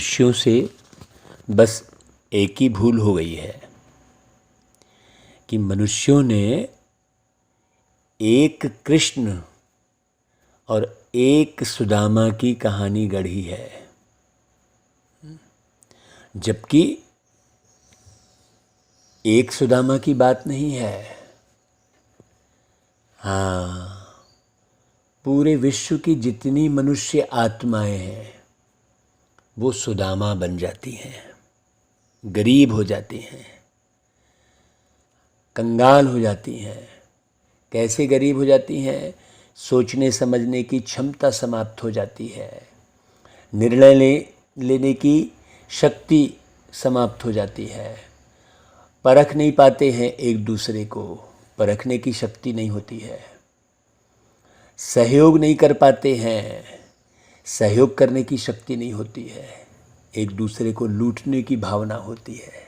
मनुष्यों से बस एक ही भूल हो गई है कि मनुष्यों ने एक कृष्ण और एक सुदामा की कहानी गढ़ी है, जबकि एक सुदामा की बात नहीं है। हाँ, पूरे विश्व की जितनी मनुष्य आत्माएं हैं वो सुदामा बन जाती हैं, गरीब हो जाती हैं, कंगाल हो जाती हैं। कैसे गरीब हो जाती हैं? सोचने समझने की क्षमता समाप्त हो जाती है, निर्णय लेने की शक्ति समाप्त हो जाती है, परख नहीं पाते हैं, एक दूसरे को परखने की शक्ति नहीं होती है, सहयोग नहीं कर पाते हैं, सहयोग करने की शक्ति नहीं होती है, एक दूसरे को लूटने की भावना होती है।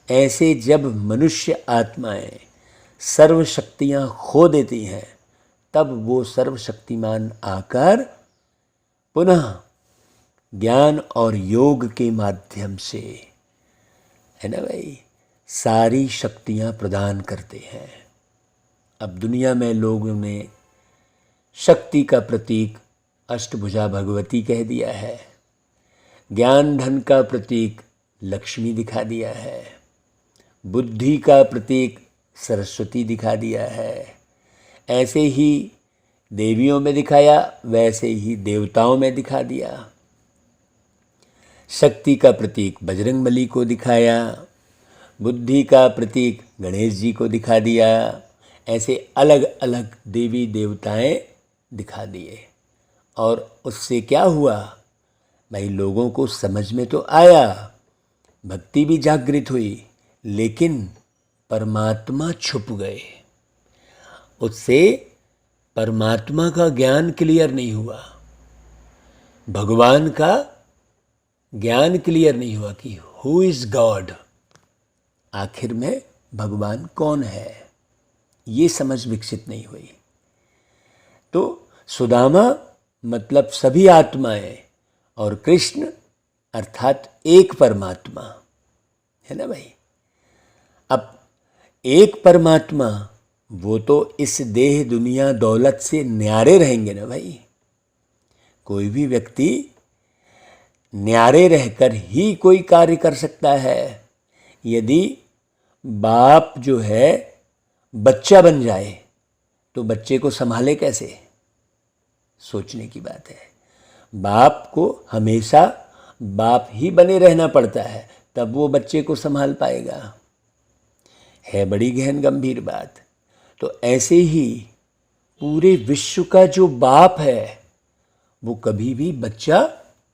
ऐसे जब मनुष्य आत्माएं सर्व शक्तियाँ खो देती हैं, तब वो सर्वशक्तिमान आकर पुनः ज्ञान और योग के माध्यम से, है ना भाई, सारी शक्तियाँ प्रदान करते हैं। अब दुनिया में लोगों ने शक्ति का प्रतीक अष्टभुजा भगवती कह दिया है, ज्ञान धन का प्रतीक लक्ष्मी दिखा दिया है, बुद्धि का प्रतीक सरस्वती दिखा दिया है। ऐसे ही देवियों में दिखाया, वैसे ही देवताओं में दिखा दिया। शक्ति का प्रतीक बजरंगबली को दिखाया, बुद्धि का प्रतीक गणेश जी को दिखा दिया। ऐसे अलग अलग देवी देवताएं दिखा दिए, और उससे क्या हुआ भाई? लोगों को समझ में तो आया, भक्ति भी जागृत हुई, लेकिन परमात्मा छुप गए। उससे परमात्मा का ज्ञान क्लियर नहीं हुआ, भगवान का ज्ञान क्लियर नहीं हुआ कि हु इज गॉड, आखिर में भगवान कौन है, ये समझ विकसित नहीं हुई। तो सुदामा मतलब सभी आत्माएं, और कृष्ण अर्थात एक परमात्मा, है ना भाई। अब एक परमात्मा वो तो इस देह दुनिया दौलत से न्यारे रहेंगे ना भाई। कोई भी व्यक्ति न्यारे रहकर ही कोई कार्य कर सकता है। यदि बाप जो है बच्चा बन जाए तो बच्चे को संभाले कैसे? सोचने की बात है। बाप को हमेशा बाप ही बने रहना पड़ता है, तब वो बच्चे को संभाल पाएगा। है बड़ी गहन गंभीर बात। तो ऐसे ही पूरे विश्व का जो बाप है वो कभी भी बच्चा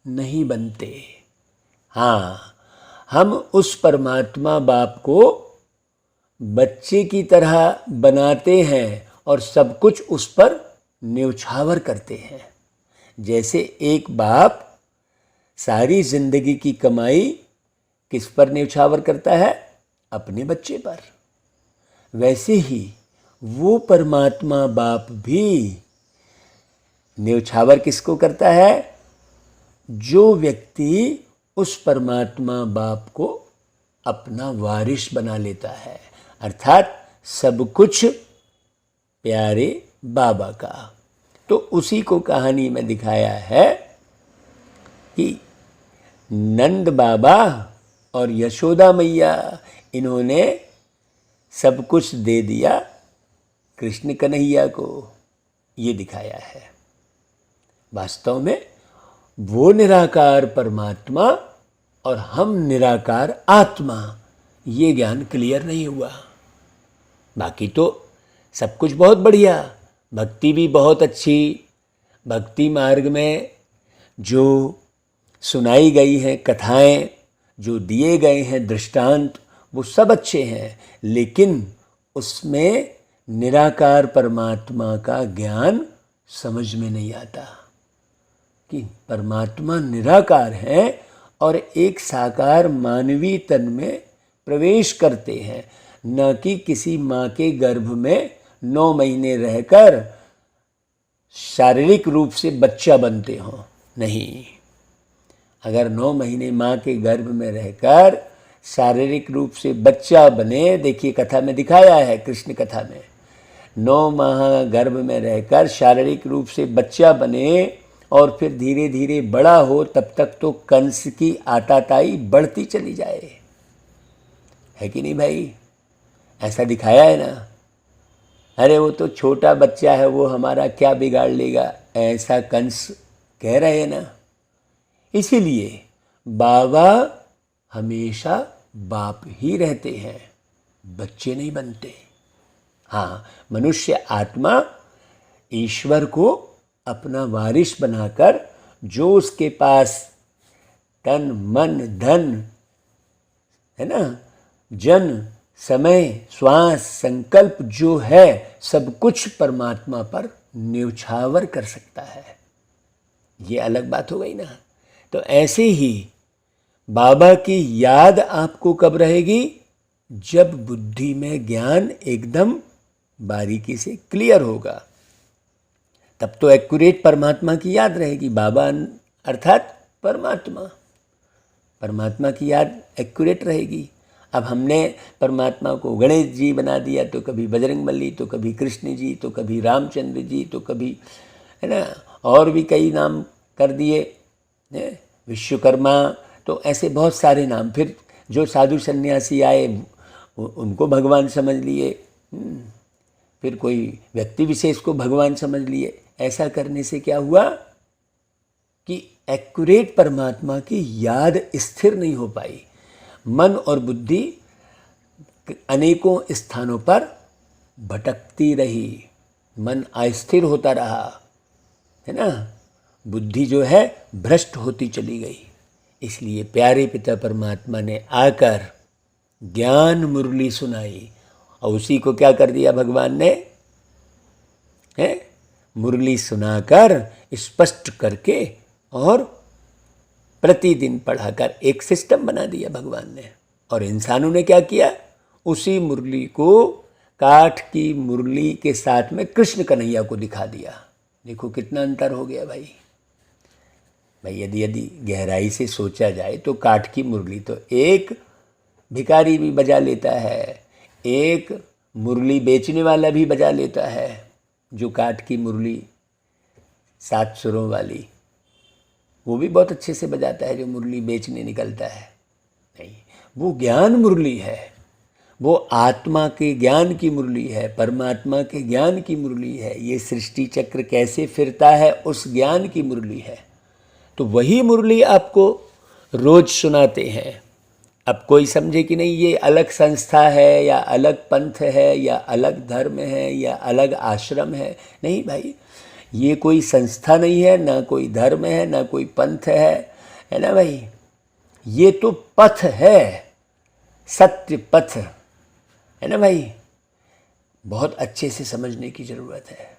नहीं बनते। हाँ, हम उस परमात्मा बाप को बच्चे की तरह बनाते हैं और सब कुछ उस पर न्यौछावर करते हैं। जैसे एक बाप सारी जिंदगी की कमाई किस पर न्यौछावर करता है? अपने बच्चे पर। वैसे ही वो परमात्मा बाप भी न्यौछावर किसको करता है? जो व्यक्ति उस परमात्मा बाप को अपना वारिस बना लेता है, अर्थात सब कुछ प्यारे बाबा का। तो उसी को कहानी में दिखाया है कि नंद बाबा और यशोदा मैया, इन्होंने सब कुछ दे दिया कृष्ण कन्हैया को, ये दिखाया है। वास्तव में वो निराकार परमात्मा और हम निराकार आत्मा, ये ज्ञान क्लियर नहीं हुआ। बाकी तो सब कुछ बहुत बढ़िया, भक्ति भी बहुत अच्छी, भक्ति मार्ग में जो सुनाई गई हैं कथाएं, जो दिए गए हैं दृष्टांत, वो सब अच्छे हैं, लेकिन उसमें निराकार परमात्मा का ज्ञान समझ में नहीं आता कि परमात्मा निराकार है और एक साकार मानवीय तन में प्रवेश करते हैं, न कि किसी माँ के गर्भ में 9 महीने रहकर शारीरिक रूप से बच्चा बनते हों। नहीं, अगर 9 महीने माँ के गर्भ में रहकर शारीरिक रूप से बच्चा बने, देखिए कथा में दिखाया है, कृष्ण कथा में 9 माह गर्भ में रहकर शारीरिक रूप से बच्चा बने और फिर धीरे धीरे बड़ा हो, तब तक तो कंस की आताताई बढ़ती चली जाए, है कि नहीं भाई? ऐसा दिखाया है ना। अरे वो तो छोटा बच्चा है, वो हमारा क्या बिगाड़ लेगा, ऐसा कंस कह रहे हैं ना। इसीलिए बाबा हमेशा बाप ही रहते हैं, बच्चे नहीं बनते। हाँ, मनुष्य आत्मा ईश्वर को अपना वारिस बनाकर, जो उसके पास तन मन धन है ना, जन समय श्वास संकल्प जो है, सब कुछ परमात्मा पर न्यौछावर कर सकता है। ये अलग बात हो गई ना। तो ऐसे ही बाबा की याद आपको कब रहेगी? जब बुद्धि में ज्ञान एकदम बारीकी से क्लियर होगा, तब तो एक्यूरेट परमात्मा की याद रहेगी। बाबा अर्थात परमात्मा, परमात्मा की याद एक्यूरेट रहेगी। अब हमने परमात्मा को गणेश जी बना दिया, तो कभी बजरंगबली, तो कभी कृष्ण जी, तो कभी रामचंद्र जी, तो कभी है ना और भी कई नाम कर दिए, विश्वकर्मा, तो ऐसे बहुत सारे नाम। फिर जो साधु सन्यासी आए उनको भगवान समझ लिए, फिर कोई व्यक्ति विशेष को भगवान समझ लिए। ऐसा करने से क्या हुआ कि एक्यूरेट परमात्मा की याद स्थिर नहीं हो पाई। मन और बुद्धि अनेकों स्थानों पर भटकती रही, मन अस्थिर होता रहा, है ना, बुद्धि जो है भ्रष्ट होती चली गई। इसलिए प्यारे पिता परमात्मा ने आकर ज्ञान मुरली सुनाई, और उसी को क्या कर दिया भगवान ने, है मुरली सुनाकर स्पष्ट करके और प्रतिदिन पढ़ाकर एक सिस्टम बना दिया भगवान ने। और इंसानों ने क्या किया, उसी मुरली को काठ की मुरली के साथ में कृष्ण कन्हैया को दिखा दिया। देखो कितना अंतर हो गया भाई। यदि गहराई से सोचा जाए तो काठ की मुरली तो एक भिखारी भी बजा लेता है, एक मुरली बेचने वाला भी बजा लेता है, जो काठ की मुरली 7 सुरों वाली, वो भी बहुत अच्छे से बजाता है जो मुरली बेचने निकलता है। नहीं, वो ज्ञान मुरली है, वो आत्मा के ज्ञान की मुरली है, परमात्मा के ज्ञान की मुरली है। ये सृष्टि चक्र कैसे फिरता है उस ज्ञान की मुरली है। तो वही मुरली आपको रोज सुनाते हैं। अब कोई समझे कि नहीं ये अलग संस्था है या अलग पंथ है या अलग धर्म है या अलग आश्रम है, नहीं भाई, ये कोई संस्था नहीं है, ना कोई धर्म है, ना कोई पंथ है ना भाई, ये तो पथ है, सत्य पथ है ना भाई। बहुत अच्छे से समझने की ज़रूरत है।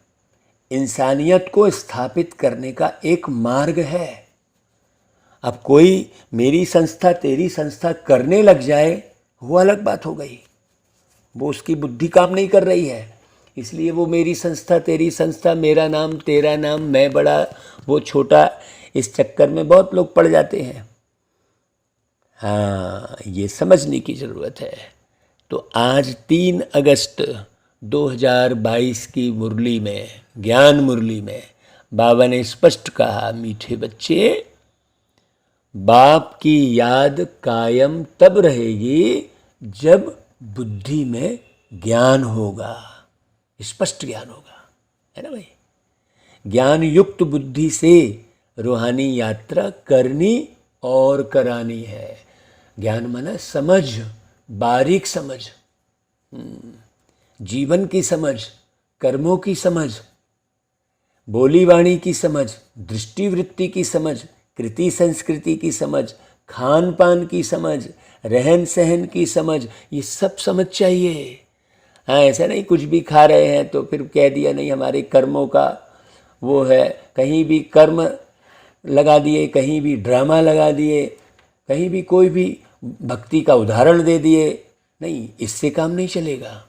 इंसानियत को स्थापित करने का एक मार्ग है। अब कोई मेरी संस्था तेरी संस्था करने लग जाए, वो अलग बात हो गई, वो उसकी बुद्धि काम नहीं कर रही है, इसलिए वो मेरी संस्था तेरी संस्था, मेरा नाम तेरा नाम, मैं बड़ा वो छोटा, इस चक्कर में बहुत लोग पड़ जाते हैं। हाँ, ये समझने की ज़रूरत है। तो आज 3 अगस्त 2022 की मुरली में, ज्ञान मुरली में, बाबा ने स्पष्ट कहा, मीठे बच्चे, बाप की याद कायम तब रहेगी जब बुद्धि में ज्ञान होगा, स्पष्ट ज्ञान होगा, है ना भाई। ज्ञान युक्त बुद्धि से रूहानी यात्रा करनी और करानी है। ज्ञान माना समझ, बारीक समझ, जीवन की समझ, कर्मों की समझ, बोली वाणी की समझ, दृष्टिवृत्ति की समझ, कृति संस्कृति की समझ, खान पान की समझ, रहन सहन की समझ, ये सब समझ चाहिए। हाँ, ऐसा नहीं कुछ भी खा रहे हैं तो फिर कह दिया नहीं हमारे कर्मों का वो है, कहीं भी कर्म लगा दिए, कहीं भी ड्रामा लगा दिए, कहीं भी कोई भी भक्ति का उदाहरण दे दिए, नहीं, इससे काम नहीं चलेगा।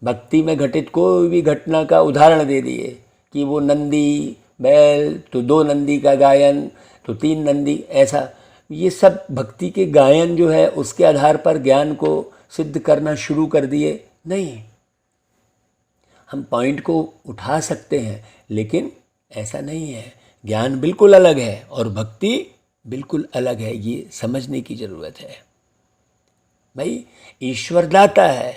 भक्ति में घटित कोई भी घटना का उदाहरण दे दिए कि वो नंदी बैल, तो 2 नंदी का गायन, तो 3 नंदी, ऐसा ये सब भक्ति के गायन जो है उसके आधार पर ज्ञान को सिद्ध करना शुरू कर दिए। नहीं, हम पॉइंट को उठा सकते हैं लेकिन ऐसा नहीं है। ज्ञान बिल्कुल अलग है और भक्ति बिल्कुल अलग है, ये समझने की ज़रूरत है। भाई ईश्वर दाता है,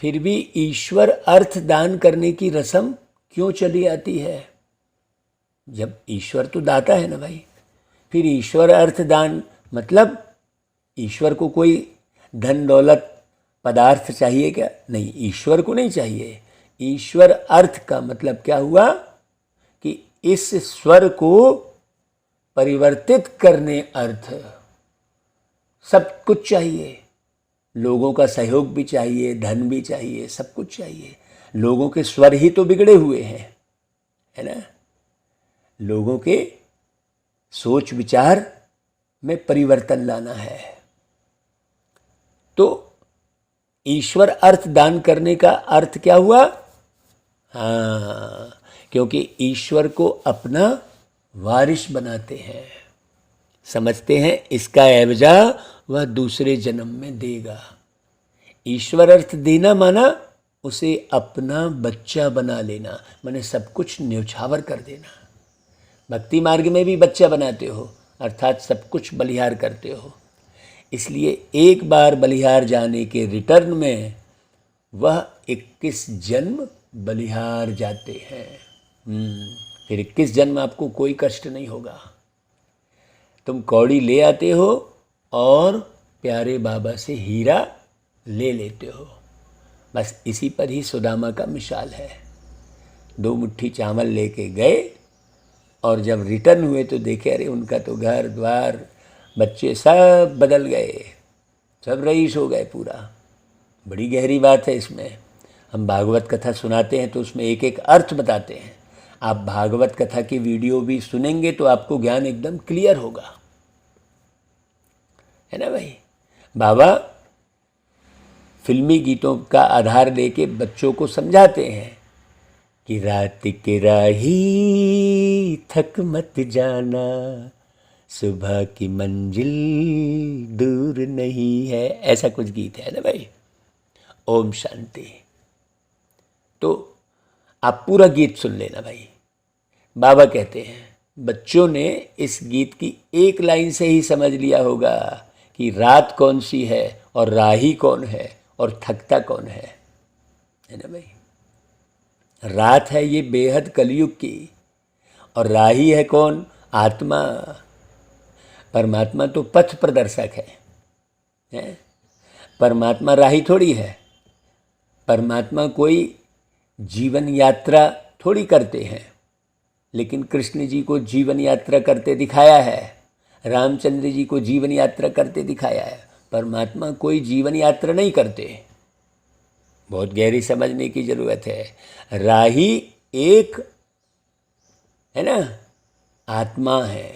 फिर भी ईश्वर अर्थ दान करने की रस्म क्यों चली आती है? जब ईश्वर तो दाता है ना भाई, फिर ईश्वर अर्थ दान मतलब ईश्वर को कोई धन दौलत पदार्थ चाहिए क्या? नहीं, ईश्वर को नहीं चाहिए। ईश्वर अर्थ का मतलब क्या हुआ कि इस स्वर को परिवर्तित करने अर्थ सब कुछ चाहिए। लोगों का सहयोग भी चाहिए, धन भी चाहिए, सब कुछ चाहिए। लोगों के स्वर ही तो बिगड़े हुए हैं, है ना। लोगों के सोच विचार में परिवर्तन लाना है। तो ईश्वर अर्थ दान करने का अर्थ क्या हुआ? हाँ, क्योंकि ईश्वर को अपना वारिस बनाते हैं, समझते हैं इसका एवजा वह दूसरे जन्म में देगा। ईश्वर अर्थ देना माना उसे अपना बच्चा बना लेना, माने सब कुछ न्यौछावर कर देना। भक्ति मार्ग में भी बच्चा बनाते हो, अर्थात सब कुछ बलिहार करते हो। इसलिए एक बार बलिहार जाने के रिटर्न में वह 21 जन्म बलिहार जाते हैं। फिर 21 जन्म आपको कोई कष्ट नहीं होगा। तुम कौड़ी ले आते हो और प्यारे बाबा से हीरा ले लेते हो। बस इसी पर ही सुदामा का मिसाल है। 2 मुट्ठी चावल लेके गए और जब रिटर्न हुए तो देखे अरे उनका तो घर द्वार बच्चे सब बदल गए, सब रईस हो गए पूरा। बड़ी गहरी बात है इसमें। हम भागवत कथा सुनाते हैं तो उसमें एक एक अर्थ बताते हैं। आप भागवत कथा की वीडियो भी सुनेंगे तो आपको ज्ञान एकदम क्लियर होगा, है ना भाई। बाबा फिल्मी गीतों का आधार लेके बच्चों को समझाते हैं कि रात के राही थक मत जाना, सुबह की मंजिल दूर नहीं है, ऐसा कुछ गीत है ना भाई। ओम शांति। तो आप पूरा गीत सुन लेना भाई। बाबा कहते हैं बच्चों ने इस गीत की एक लाइन से ही समझ लिया होगा कि रात कौन सी है और राही कौन है और थकता कौन है ना भाई। रात है ये बेहद कलयुग की और राही है कौन? आत्मा। परमात्मा तो पथ प्रदर्शक है? परमात्मा राही थोड़ी है। परमात्मा कोई जीवन यात्रा थोड़ी करते हैं, लेकिन कृष्ण जी को जीवन यात्रा करते दिखाया है, रामचंद्र जी को जीवन यात्रा करते दिखाया है। परमात्मा कोई जीवन यात्रा नहीं करते। बहुत गहरी समझने की ज़रूरत है। राही एक है ना, आत्मा है।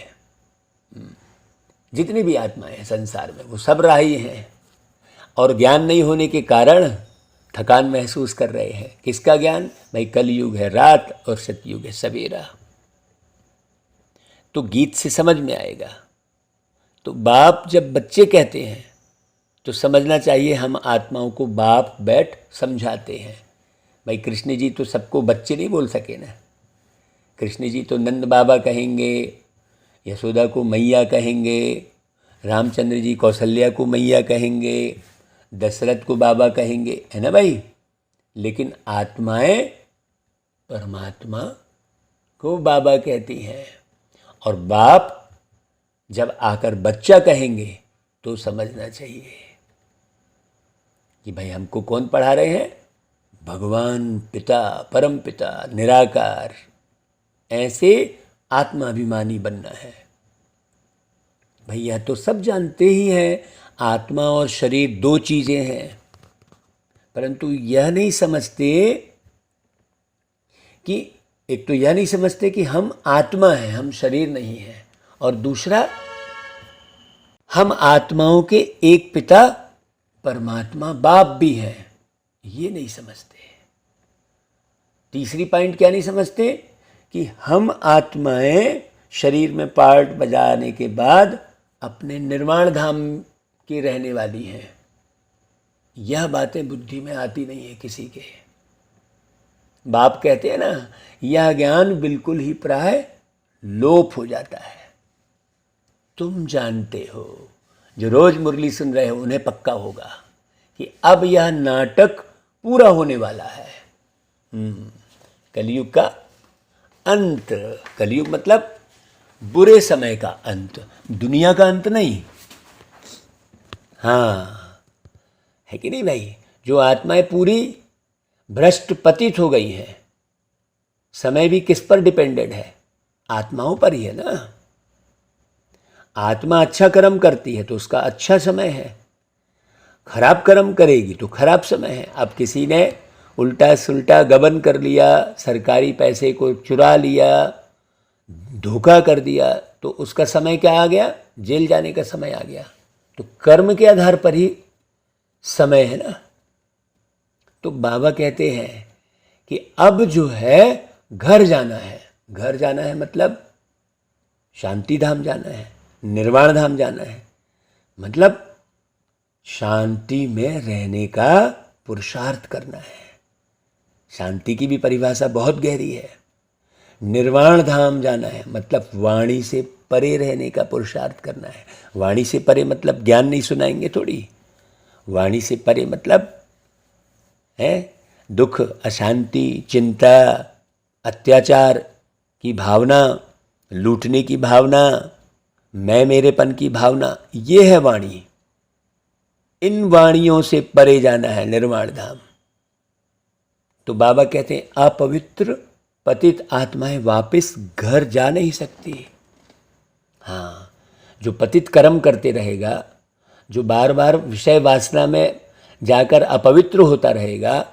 जितनी भी आत्माएं हैं संसार में वो सब राही हैं और ज्ञान नहीं होने के कारण थकान महसूस कर रहे हैं। किसका ज्ञान? भाई कलयुग है रात और सतयुग है सवेरा। तो गीत से समझ में आएगा। तो बाप जब बच्चे कहते हैं तो समझना चाहिए हम आत्माओं को बाप बैठ समझाते हैं। भाई कृष्ण जी तो सबको बच्चे नहीं बोल सके ना। कृष्ण जी तो नंद बाबा कहेंगे, यशोदा को मैया कहेंगे, रामचंद्र जी कौशल्या को मैया कहेंगे, दशरथ को बाबा कहेंगे, है ना भाई। लेकिन आत्माएं परमात्मा को बाबा कहती हैं। और बाप जब आकर बच्चा कहेंगे तो समझना चाहिए कि भाई हमको कौन पढ़ा रहे हैं? भगवान पिता, परम पिता, निराकार। ऐसे आत्माभिमानी बनना है। भैया तो सब जानते ही हैं आत्मा और शरीर 2 चीज़ें हैं, परंतु यह नहीं समझते कि एक तो यह नहीं समझते कि हम आत्मा हैं, हम शरीर नहीं हैं, और दूसरा हम आत्माओं के एक पिता परमात्मा बाप भी हैं, ये नहीं समझते। तीसरी पॉइंट क्या नहीं समझते कि हम आत्माएं शरीर में पार्ट बजाने के बाद अपने निर्वाण धाम की रहने वाली हैं। यह बातें बुद्धि में आती नहीं है किसी के। बाप कहते हैं ना, यह ज्ञान बिल्कुल ही प्राय लोप हो जाता है। तुम जानते हो, जो रोज मुरली सुन रहे हो उन्हें पक्का होगा कि अब यह नाटक पूरा होने वाला है। कलयुग का अंत। कलयुग मतलब बुरे समय का अंत, दुनिया का अंत नहीं। हाँ, है कि नहीं भाई? जो आत्माएं पूरी भ्रष्ट पतित हो गई हैं, समय भी किस पर डिपेंडेंट है? आत्माओं पर ही है ना। आत्मा अच्छा कर्म करती है तो उसका अच्छा समय है, खराब कर्म करेगी तो खराब समय है। अब किसी ने उल्टा सुल्टा गबन कर लिया, सरकारी पैसे को चुरा लिया, धोखा कर दिया, तो उसका समय क्या आ गया? जेल जाने का समय आ गया। तो कर्म के आधार पर ही समय है ना। तो बाबा कहते हैं कि अब जो है घर जाना है। घर जाना है मतलब शांति धाम जाना है, निर्वाण धाम जाना है, मतलब शांति में रहने का पुरुषार्थ करना है। शांति की भी परिभाषा बहुत गहरी है। निर्वाण धाम जाना है मतलब वाणी से परे रहने का पुरुषार्थ करना है। वाणी से परे मतलब ज्ञान नहीं सुनाएंगे थोड़ी। वाणी से परे मतलब है दुख, अशांति, चिंता, अत्याचार की भावना, लूटने की भावना, मैं मेरेपन की भावना, ये है वाणी। इन वाणियों से परे जाना है निर्वाण धाम। तो बाबा कहते हैं अपवित्र पतित आत्माएं वापस घर जा नहीं सकती। हाँ, जो पतित कर्म करते रहेगा, जो बार बार विषय वासना में जाकर अपवित्र होता रहेगा,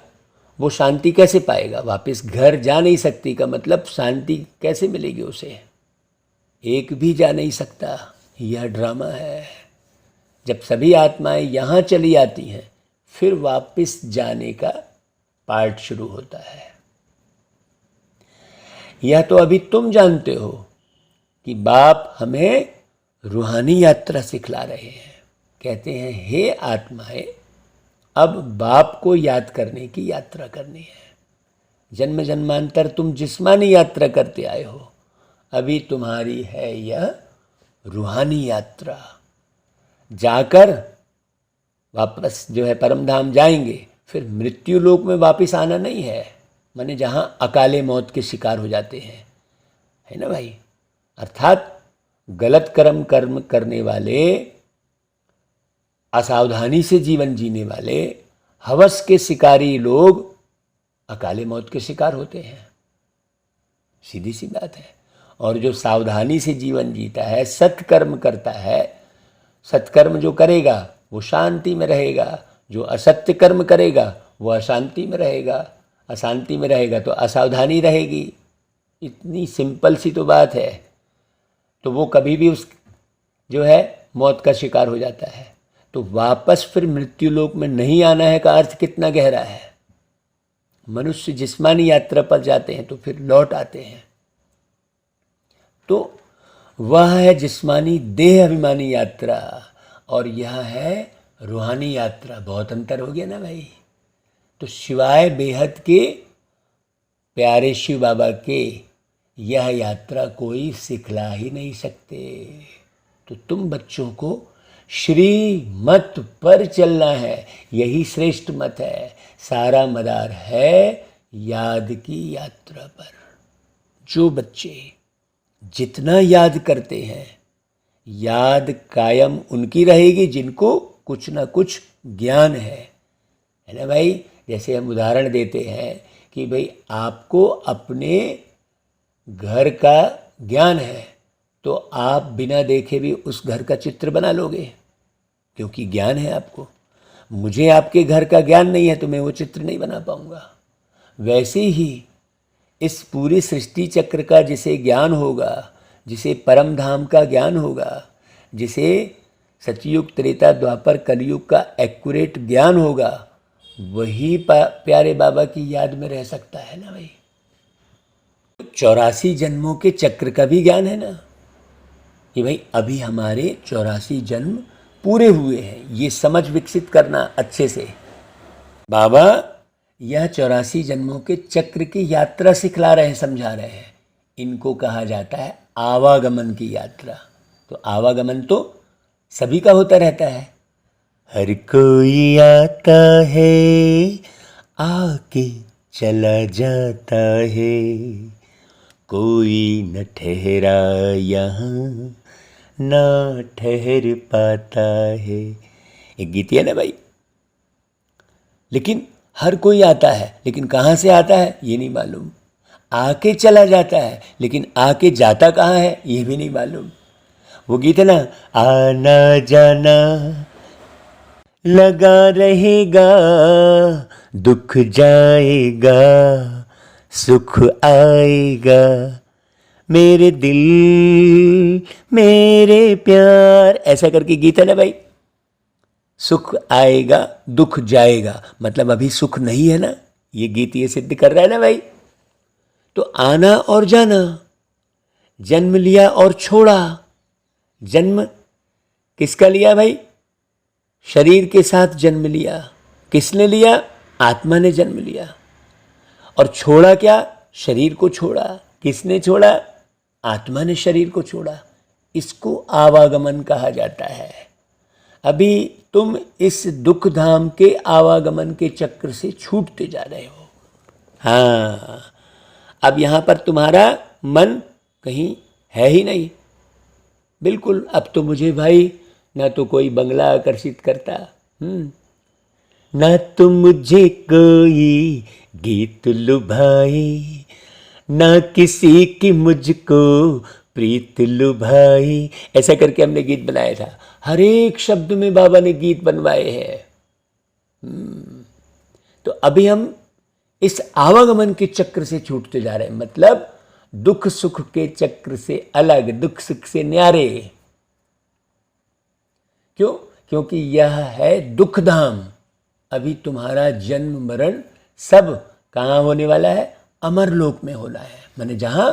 वो शांति कैसे पाएगा? वापस घर जा नहीं सकती का मतलब शांति कैसे मिलेगी उसे? एक भी जा नहीं सकता। यह ड्रामा है। जब सभी आत्माएं यहाँ चली आती हैं, फिर वापस जाने का पार्ट शुरू होता है। यह तो अभी तुम जानते हो कि बाप हमें रूहानी यात्रा सिखला रहे हैं। कहते हैं हे आत्माएं, अब बाप को याद करने की यात्रा करनी है। जन्म जन्मांतर तुम जिस्मानी यात्रा करते आए हो, अभी तुम्हारी है यह रूहानी यात्रा। जाकर वापस जो है परम धाम जाएंगे, फिर मृत्यु लोक में वापस आना नहीं है, माने जहाँ अकाले मौत के शिकार हो जाते हैं, है ना भाई? अर्थात गलत कर्म करने वाले, असावधानी से जीवन जीने वाले, हवस के शिकारी लोग अकाले मौत के शिकार होते हैं। सीधी सी बात है। और जो सावधानी से जीवन जीता है, सत्कर्म करता है, सत्कर्म जो करेगा वो शांति में रहेगा, जो असत्य कर्म करेगा वो अशांति में रहेगा, अशांति में रहेगा तो असावधानी रहेगी। इतनी सिंपल सी तो बात है। तो वो कभी भी उस जो है मौत का शिकार हो जाता है। तो वापस फिर मृत्यु लोक में नहीं आना है का अर्थ कितना गहरा है। मनुष्य जिस्मानी यात्रा पर जाते हैं तो फिर लौट आते हैं, तो वह है जिस्मानी देह अभिमानी यात्रा, और यह है रूहानी यात्रा। बहुत अंतर हो गया ना भाई। तो शिवाय बेहद के प्यारे शिव बाबा के यह यात्रा कोई सिखला ही नहीं सकते। तो तुम बच्चों को श्री मत पर चलना है, यही श्रेष्ठ मत है। सारा मदार है याद की यात्रा पर। जो बच्चे जितना याद करते हैं, याद कायम उनकी रहेगी जिनको कुछ ना कुछ ज्ञान है ना भाई? जैसे हम उदाहरण देते हैं कि भाई आपको अपने घर का ज्ञान है, तो आप बिना देखे भी उस घर का चित्र बना लोगे, क्योंकि ज्ञान है आपको। मुझे आपके घर का ज्ञान नहीं है तो मैं वो चित्र नहीं बना पाऊंगा। वैसे ही इस पूरी सृष्टि चक्र का जिसे ज्ञान होगा, जिसे परम धाम का ज्ञान होगा, जिसे सतयुग त्रेता द्वापर कलयुग का एक्यूरेट ज्ञान होगा, वही प्यारे बाबा की याद में रह सकता है ना भाई। 84 जन्मों के चक्र का भी ज्ञान है ना, कि भाई अभी हमारे 84 जन्म पूरे हुए हैं, ये समझ विकसित करना अच्छे से। बाबा यह 84 जन्मों के चक्र की यात्रा सिखला रहे हैं, समझा रहे हैं। इनको कहा जाता है आवागमन की यात्रा। तो आवागमन तो सभी का होता रहता है। हर कोई आता है, आके चला जाता है, कोई न ठहरा यहाँ, ना ठहर पाता है। एक गीत है ना भाई। लेकिन हर कोई आता है, लेकिन कहाँ से आता है ये नहीं मालूम। आके चला जाता है, लेकिन आके जाता कहाँ है ये भी नहीं मालूम। वो गीत है ना, आना जाना लगा रहेगा, दुख जाएगा, सुख आएगा, मेरे दिल मेरे प्यार, ऐसा करके गीत है ना भाई। सुख आएगा दुख जाएगा, मतलब अभी सुख नहीं है ना, ये गीत ये सिद्ध कर रहा है ना भाई। तो आना और जाना, जन्म लिया और छोड़ा। जन्म किसका लिया भाई? शरीर के साथ जन्म लिया। किसने लिया? आत्मा ने जन्म लिया। और छोड़ा क्या? शरीर को छोड़ा। किसने छोड़ा? आत्मा ने शरीर को छोड़ा। इसको आवागमन कहा जाता है। अभी तुम इस दुख धाम के आवागमन के चक्र से छूटते जा रहे हो। हाँ, अब यहाँ पर तुम्हारा मन कहीं है ही नहीं। बिल्कुल, अब तो मुझे भाई ना तो कोई बंगला आकर्षित करता, ना तो मुझे कोई गीत लुभाए, ना किसी की मुझको प्रीत लुभाई। ऐसा करके हमने गीत बनाया था। हर एक शब्द में बाबा ने गीत बनवाए हैं। तो अभी हम इस आवागमन के चक्र से छूटते जा रहे हैं, मतलब दुख सुख के चक्र से अलग, दुख सुख से न्यारे। क्यों? क्योंकि यह है दुख धाम। अभी तुम्हारा जन्म मरण सब कहाँ होने वाला है? अमरलोक में होना है, माने जहाँ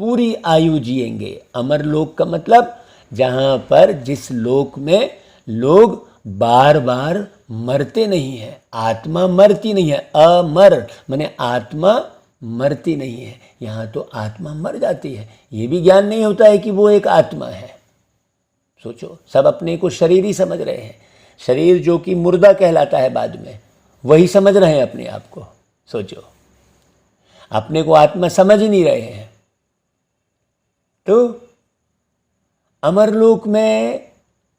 पूरी आयु जिएंगे। अमरलोक का मतलब जहाँ पर, जिस लोक में लोग बार बार मरते नहीं है, आत्मा मरती नहीं है। अमर माने आत्मा मरती नहीं है। यहाँ तो आत्मा मर जाती है, ये भी ज्ञान नहीं होता है कि वो एक आत्मा है। सोचो, सब अपने को शरीर ही समझ रहे हैं। शरीर जो कि मुर्दा कहलाता है बाद में, वही समझ रहे हैं अपने आप को। सोचो, अपने को आत्मा समझ ही नहीं रहे हैं। तो अमरलोक में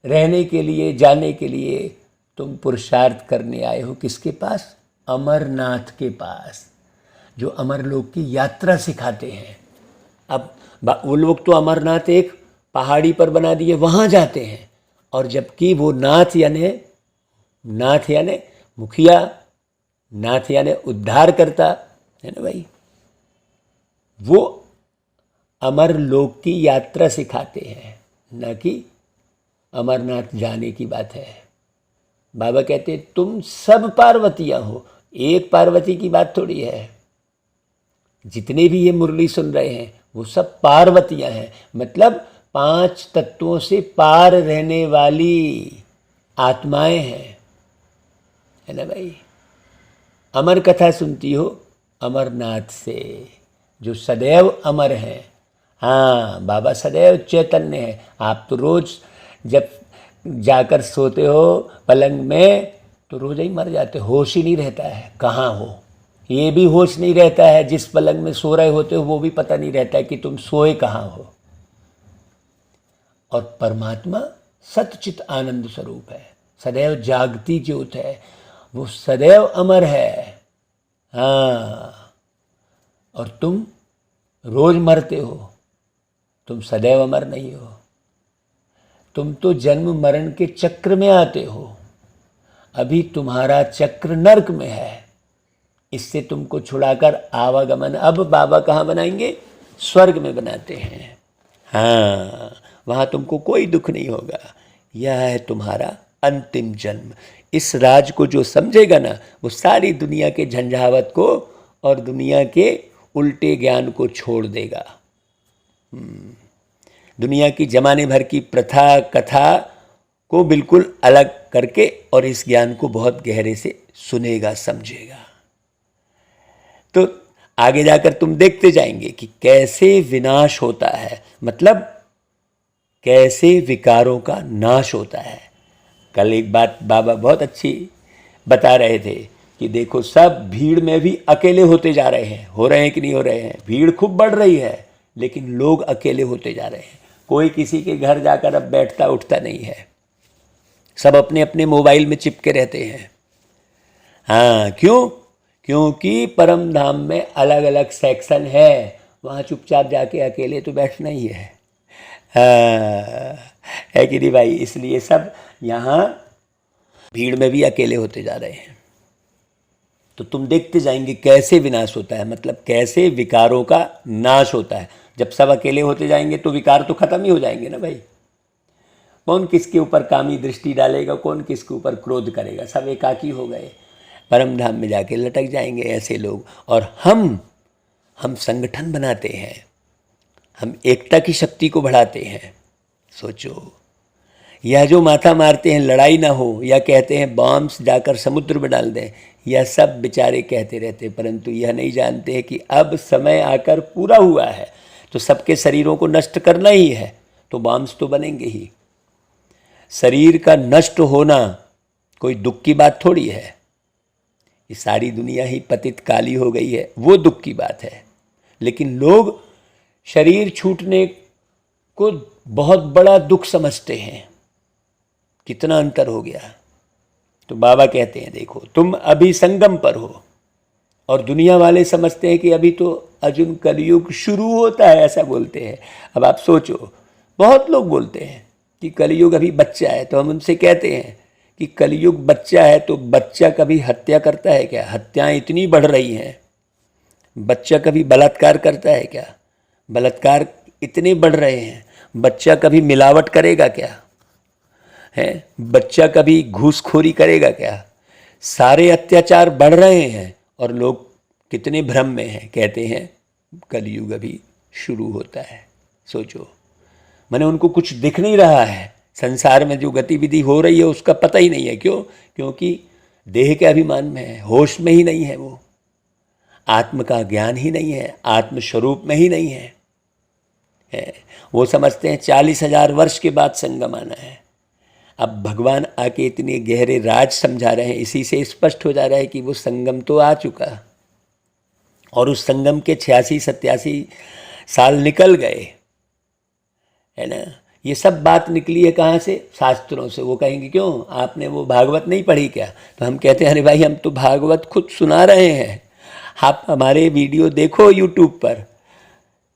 रहने के लिए, जाने के लिए तुम पुरुषार्थ करने आए हो किसके पास? अमरनाथ के पास, जो अमरलोक की यात्रा सिखाते हैं। अब वो लोग तो अमरनाथ एक पहाड़ी पर बना दिए, वहाँ जाते हैं। और जबकि वो नाथ यानी मुखिया, नाथ यानी उद्धार करता है ना भाई, वो अमरलोक की यात्रा सिखाते हैं, न कि अमरनाथ जाने की बात है। बाबा कहते तुम सब पार्वतियाँ हो, एक पार्वती की बात थोड़ी है। जितने भी ये मुरली सुन रहे हैं वो सब पार्वतियाँ हैं, मतलब 5 तत्वों से पार रहने वाली आत्माएं हैं, है ना भाई। अमर कथा सुनती हो अमरनाथ से, जो सदैव अमर हैं। हाँ, बाबा सदैव चैतन्य है। आप तो रोज जब जाकर सोते हो पलंग में तो रोज ही मर जाते, होश ही नहीं रहता है कहाँ हो। ये भी होश नहीं रहता है, जिस पलंग में सो रहे होते हो वो भी पता नहीं रहता है कि तुम सोए कहाँ हो। और परमात्मा सतचित आनंद स्वरूप है, सदैव जागती ज्योत है, वो सदैव अमर है। हाँ, और तुम रोज मरते हो, तुम सदैव अमर नहीं हो। तुम तो जन्म मरण के चक्र में आते हो। अभी तुम्हारा चक्र नरक में है, इससे तुमको छुड़ाकर आवागमन अब बाबा कहाँ बनाएंगे? स्वर्ग में बनाते हैं। हाँ, वहाँ तुमको कोई दुख नहीं होगा। यह है तुम्हारा अंतिम जन्म। इस राज को जो समझेगा ना, वो सारी दुनिया के झंझावत को और दुनिया के उल्टे ज्ञान को छोड़ देगा। दुनिया की जमाने भर की प्रथा कथा को बिल्कुल अलग करके और इस ज्ञान को बहुत गहरे से सुनेगा, समझेगा। तो आगे जाकर तुम देखते जाएंगे कि कैसे विनाश होता है, मतलब कैसे विकारों का नाश होता है। कल एक बात बाबा बहुत अच्छी बता रहे थे कि देखो सब भीड़ में भी अकेले होते जा रहे हैं, हो रहे हैं कि नहीं हो रहे हैं। भीड़ खूब बढ़ रही है लेकिन लोग अकेले होते जा रहे हैं। कोई किसी के घर जाकर अब बैठता उठता नहीं है, सब अपने अपने मोबाइल में चिपके रहते हैं। हाँ, क्यों? क्योंकि परम धाम में अलग अलग सेक्शन है, वहाँ चुपचाप जाके अकेले तो बैठना ही है। है कि नहीं भाई? इसलिए सब यहाँ भीड़ में भी अकेले होते जा रहे हैं। तो तुम देखते जाएंगे कैसे विनाश होता है, मतलब कैसे विकारों का नाश होता है। जब सब अकेले होते जाएंगे तो विकार तो खत्म ही हो जाएंगे ना भाई। कौन किसके ऊपर कामी दृष्टि डालेगा, कौन किसके ऊपर क्रोध करेगा, सब एकाकी हो गए, परम धाम में जाके लटक जाएंगे ऐसे लोग। और हम संगठन बनाते हैं, हम एकता की शक्ति को बढ़ाते हैं। सोचो, यह जो माथा मारते हैं लड़ाई ना हो, या कहते हैं बॉम्ब्स जाकर समुद्र में डाल दें, यह सब बेचारे कहते रहते, परंतु यह नहीं जानते हैं कि अब समय आकर पूरा हुआ है, तो सबके शरीरों को नष्ट करना ही है, तो बॉम्ब्स तो बनेंगे ही। शरीर का नष्ट होना कोई दुख की बात थोड़ी है। ये सारी दुनिया ही पतित काली हो गई है, वो दुख की बात है। लेकिन लोग शरीर छूटने को बहुत बड़ा दुख समझते हैं। कितना अंतर हो गया। तो बाबा कहते हैं देखो तुम अभी संगम पर हो, और दुनिया वाले समझते हैं कि अभी तो अर्जुन कलयुग शुरू होता है, ऐसा बोलते हैं। अब आप सोचो, बहुत लोग बोलते हैं कि कलयुग अभी बच्चा है, तो हम उनसे कहते हैं कि कलयुग बच्चा है तो बच्चा कभी हत्या करता है क्या? हत्याएं इतनी बढ़ रही हैं। बच्चा कभी बलात्कार करता है क्या? बलात्कार इतने बढ़ रहे हैं। बच्चा कभी मिलावट करेगा क्या? है बच्चा कभी घूसखोरी करेगा क्या? सारे अत्याचार बढ़ रहे हैं और लोग कितने भ्रम में हैं, कहते हैं कलयुग अभी शुरू होता है। सोचो, मैंने उनको कुछ दिख नहीं रहा है, संसार में जो गतिविधि हो रही है उसका पता ही नहीं है। क्यों? क्योंकि देह के अभिमान में है, होश में ही नहीं है, वो आत्म का ज्ञान ही नहीं है, आत्म स्वरूप में ही नहीं है। वो समझते हैं 40,000 वर्ष के बाद संगम आना है। अब भगवान आके इतने गहरे राज समझा रहे हैं, इसी से स्पष्ट हो जा रहा है कि वो संगम तो आ चुका, और उस संगम के 86-87 साल निकल गए, है ना। ये सब बात निकली है कहाँ से? शास्त्रों से। वो कहेंगे क्यों आपने वो भागवत नहीं पढ़ी क्या? तो हम कहते हैं अरे भाई हम तो भागवत खुद सुना रहे हैं, आप हमारे वीडियो देखो यूट्यूब पर।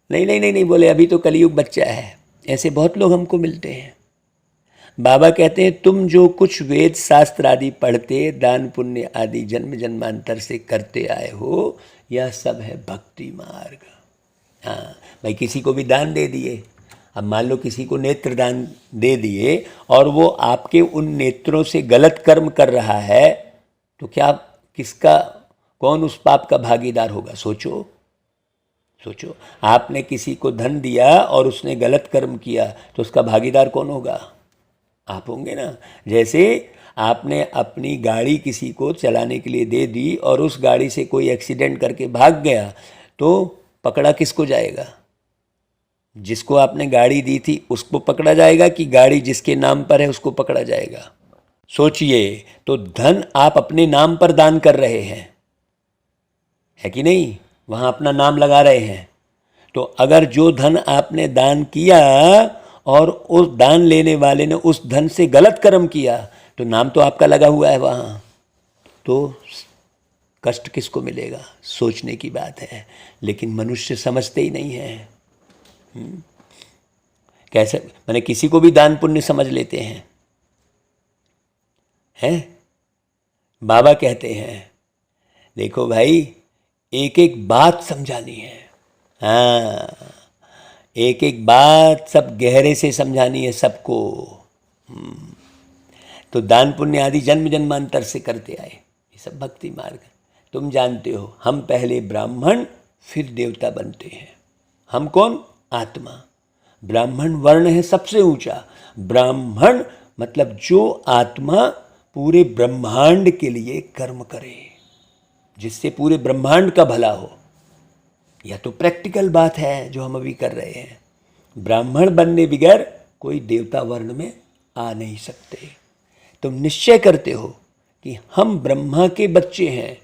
नहीं नहीं नहीं नहीं बोले अभी तो कलयुग बच्चा है। ऐसे बहुत लोग हमको मिलते हैं। बाबा कहते हैं तुम जो कुछ वेद शास्त्र आदि पढ़ते, दान पुण्य आदि जन्म जन्मांतर से करते आए हो, यह सब है भक्ति मार्ग। हाँ भाई, किसी को भी दान दे दिए, अब मान लो किसी को नेत्र दान दे दिए और वो आपके उन नेत्रों से गलत कर्म कर रहा है, तो क्या किसका, कौन उस पाप का भागीदार होगा? सोचो सोचो, आपने किसी को धन दिया और उसने गलत कर्म किया, तो उसका भागीदार कौन होगा? आप होंगे ना। जैसे आपने अपनी गाड़ी किसी को चलाने के लिए दे दी और उस गाड़ी से कोई एक्सीडेंट करके भाग गया, तो पकड़ा किसको जाएगा? जिसको आपने गाड़ी दी थी उसको पकड़ा जाएगा कि गाड़ी जिसके नाम पर है उसको पकड़ा जाएगा? सोचिए, तो धन आप अपने नाम पर दान कर रहे हैं, है कि नहीं? वहाँ अपना नाम लगा रहे हैं। तो अगर जो धन आपने दान किया और उस दान लेने वाले ने उस धन से गलत कर्म किया, तो नाम तो आपका लगा हुआ है वहाँ, तो कष्ट किसको मिलेगा? सोचने की बात है। लेकिन मनुष्य समझते ही नहीं है। कैसे मैंने किसी को भी दान पुण्य समझ लेते हैं, हैं? बाबा कहते हैं देखो भाई, एक एक बात समझानी है। हाँ, एक एक बात सब गहरे से समझानी है सबको। तो दान पुण्य आदि जन्म जन्मांतर से करते आए, ये सब भक्ति मार्ग है। तुम जानते हो हम पहले ब्राह्मण फिर देवता बनते हैं। हम कौन? आत्मा। ब्राह्मण वर्ण है सबसे ऊंचा। ब्राह्मण मतलब जो आत्मा पूरे ब्रह्मांड के लिए कर्म करे, जिससे पूरे ब्रह्मांड का भला हो। यह तो प्रैक्टिकल बात है जो हम अभी कर रहे हैं। ब्राह्मण बनने बगैर कोई देवता वर्ण में आ नहीं सकते। तुम निश्चय करते हो कि हम ब्रह्मा के बच्चे हैं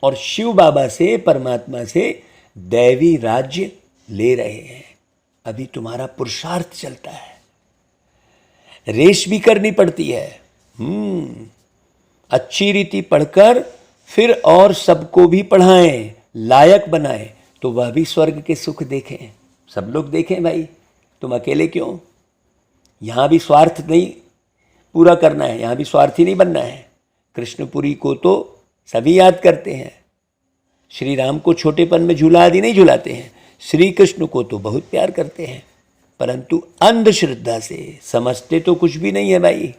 और शिव बाबा से, परमात्मा से दैवी राज्य ले रहे हैं। अभी तुम्हारा पुरुषार्थ चलता है, रेस भी करनी पड़ती है। अच्छी रीति पढ़कर फिर और सबको भी पढ़ाएं, लायक बनाएं, तो वह भी स्वर्ग के सुख देखें, सब लोग देखें। भाई तुम अकेले क्यों? यहाँ भी स्वार्थ नहीं पूरा करना है, यहाँ भी स्वार्थी नहीं बनना है। कृष्णपुरी को तो सभी याद करते हैं, श्री राम को छोटेपन में झूला आदि नहीं झुलाते हैं, श्री कृष्ण को तो बहुत प्यार करते हैं, परंतु अंधश्रद्धा से समझते तो कुछ भी नहीं है। भाई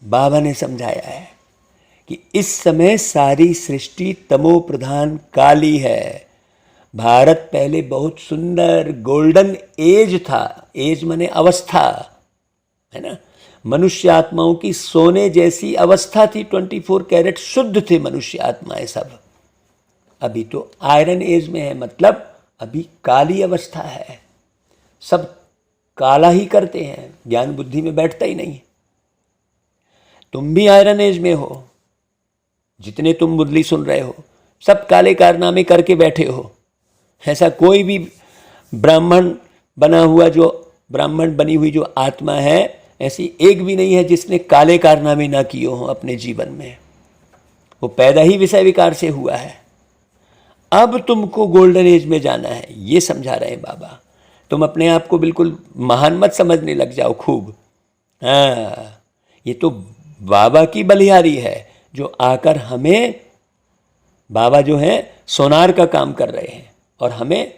बाबा ने समझाया है कि इस समय सारी सृष्टि तमो प्रधान काली है। भारत पहले बहुत सुंदर गोल्डन एज था, एज माने अवस्था है ना, मनुष्य आत्माओं की सोने जैसी अवस्था थी, 24 कैरेट शुद्ध थे मनुष्य आत्माएं सब। अभी तो आयरन एज में है, मतलब अभी काली अवस्था है, सब काला ही करते हैं, ज्ञान बुद्धि में बैठता ही नहीं। तुम भी आयरन एज में हो, जितने तुम मुरली सुन रहे हो सब काले कारनामे करके बैठे हो। ऐसा कोई भी ब्राह्मण बना हुआ, जो ब्राह्मण बनी हुई जो आत्मा है, ऐसी एक भी नहीं है जिसने काले कारनामे ना किए हों अपने जीवन में। वो पैदा ही विषय विकार से हुआ है। अब तुमको गोल्डन एज में जाना है, ये समझा रहे हैं बाबा। तुम अपने आप को बिल्कुल महान मत समझने लग जाओ खूब। हाँ, ये तो बाबा की बलिहारी है जो आकर हमें, बाबा जो है सोनार का काम कर रहे हैं और हमें,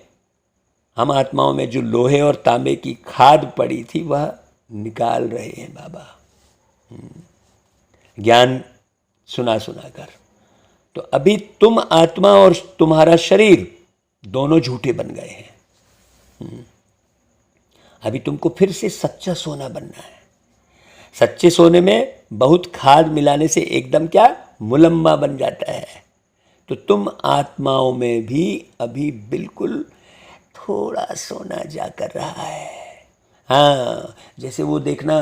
हम आत्माओं में जो लोहे और तांबे की खाद पड़ी थी वह निकाल रहे हैं बाबा, ज्ञान सुना सुना कर। तो अभी तुम आत्मा और तुम्हारा शरीर दोनों झूठे बन गए हैं। अभी तुमको फिर से सच्चा सोना बनना है। सच्चे सोने में बहुत खाद मिलाने से एकदम क्या मुलम्मा बन जाता है। तो तुम आत्माओं में भी अभी बिल्कुल थोड़ा सोना जा कर रहा है। हाँ, जैसे वो देखना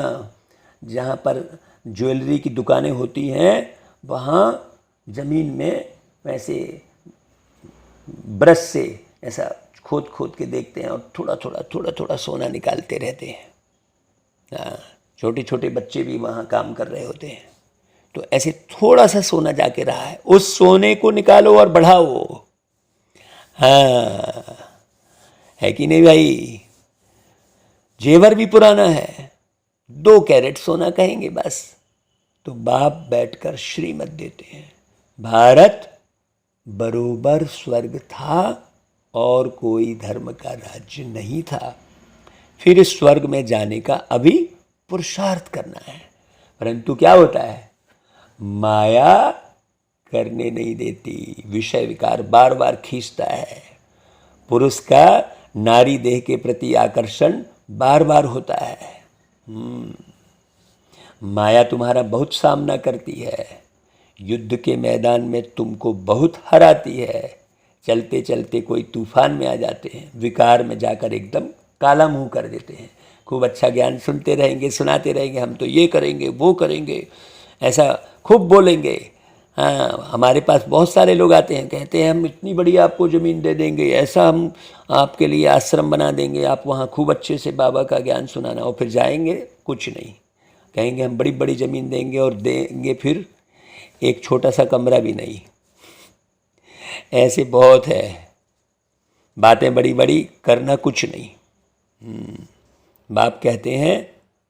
जहाँ पर ज्वेलरी की दुकानें होती हैं, वहाँ ज़मीन में वैसे ब्रश से ऐसा खोद खोद के देखते हैं और थोड़ा थोड़ा सोना निकालते रहते हैं। हाँ, छोटे छोटे बच्चे भी वहाँ काम कर रहे होते हैं। तो ऐसे थोड़ा सा सोना जाके रहा है, उस सोने को निकालो और बढ़ाओ। हाँ, है कि नहीं भाई? जेवर भी पुराना है, 2 कैरेट सोना कहेंगे बस, तो बाप बैठकर श्रीमत देते हैं। भारत बरोबर स्वर्ग था और कोई धर्म का राज्य नहीं था। फिर इस स्वर्ग में जाने का अभी पुरुषार्थ करना है, परंतु क्या होता है, माया करने नहीं देती, विषय विकार बार बार खींचता है। पुरुष का नारी देह के प्रति आकर्षण बार बार होता है। माया तुम्हारा बहुत सामना करती है, युद्ध के मैदान में तुमको बहुत हराती है। चलते चलते कोई तूफान में आ जाते हैं, विकार में जाकर एकदम काला मुंह कर देते हैं। खूब अच्छा ज्ञान सुनते रहेंगे, सुनाते रहेंगे, हम तो ये करेंगे वो करेंगे, ऐसा खूब बोलेंगे। हाँ, हमारे पास बहुत सारे लोग आते हैं, कहते हैं हम इतनी बड़ी आपको ज़मीन दे देंगे, ऐसा हम आपके लिए आश्रम बना देंगे, आप वहाँ खूब अच्छे से बाबा का ज्ञान सुनाना। और फिर जाएंगे कुछ नहीं, कहेंगे हम बड़ी बड़ी ज़मीन देंगे और देंगे फिर एक छोटा सा कमरा भी नहीं। ऐसे बहुत है, बातें बड़ी बड़ी, करना कुछ नहीं। बाप कहते हैं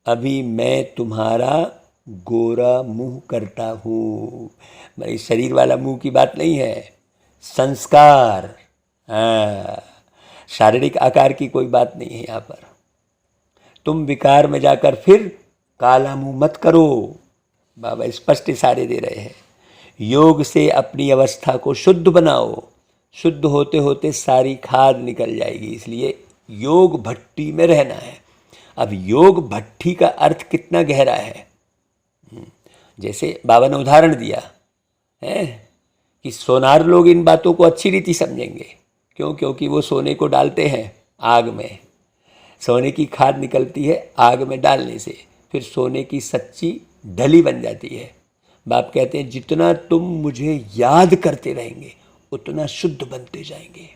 अभी मैं तुम्हारा गोरा मुंह करता हूँ। भाई शरीर वाला मुंह की बात नहीं है, संस्कार, हाँ, शारीरिक आकार की कोई बात नहीं है यहाँ पर। तुम विकार में जाकर फिर काला मुंह मत करो, बाबा स्पष्ट इशारे दे रहे हैं। योग से अपनी अवस्था को शुद्ध बनाओ, शुद्ध होते होते सारी खाद निकल जाएगी। इसलिए योग भट्टी में रहना है। अब योग भट्टी का अर्थ कितना गहरा है। जैसे बाबा ने उदाहरण दिया है कि सोनार लोग इन बातों को अच्छी रीति समझेंगे। क्यों? क्योंकि वो सोने को डालते हैं आग में, सोने की खाद निकलती है आग में डालने से, फिर सोने की सच्ची ढली बन जाती है। बाप कहते हैं जितना तुम मुझे याद करते रहेंगे उतना शुद्ध बनते जाएंगे,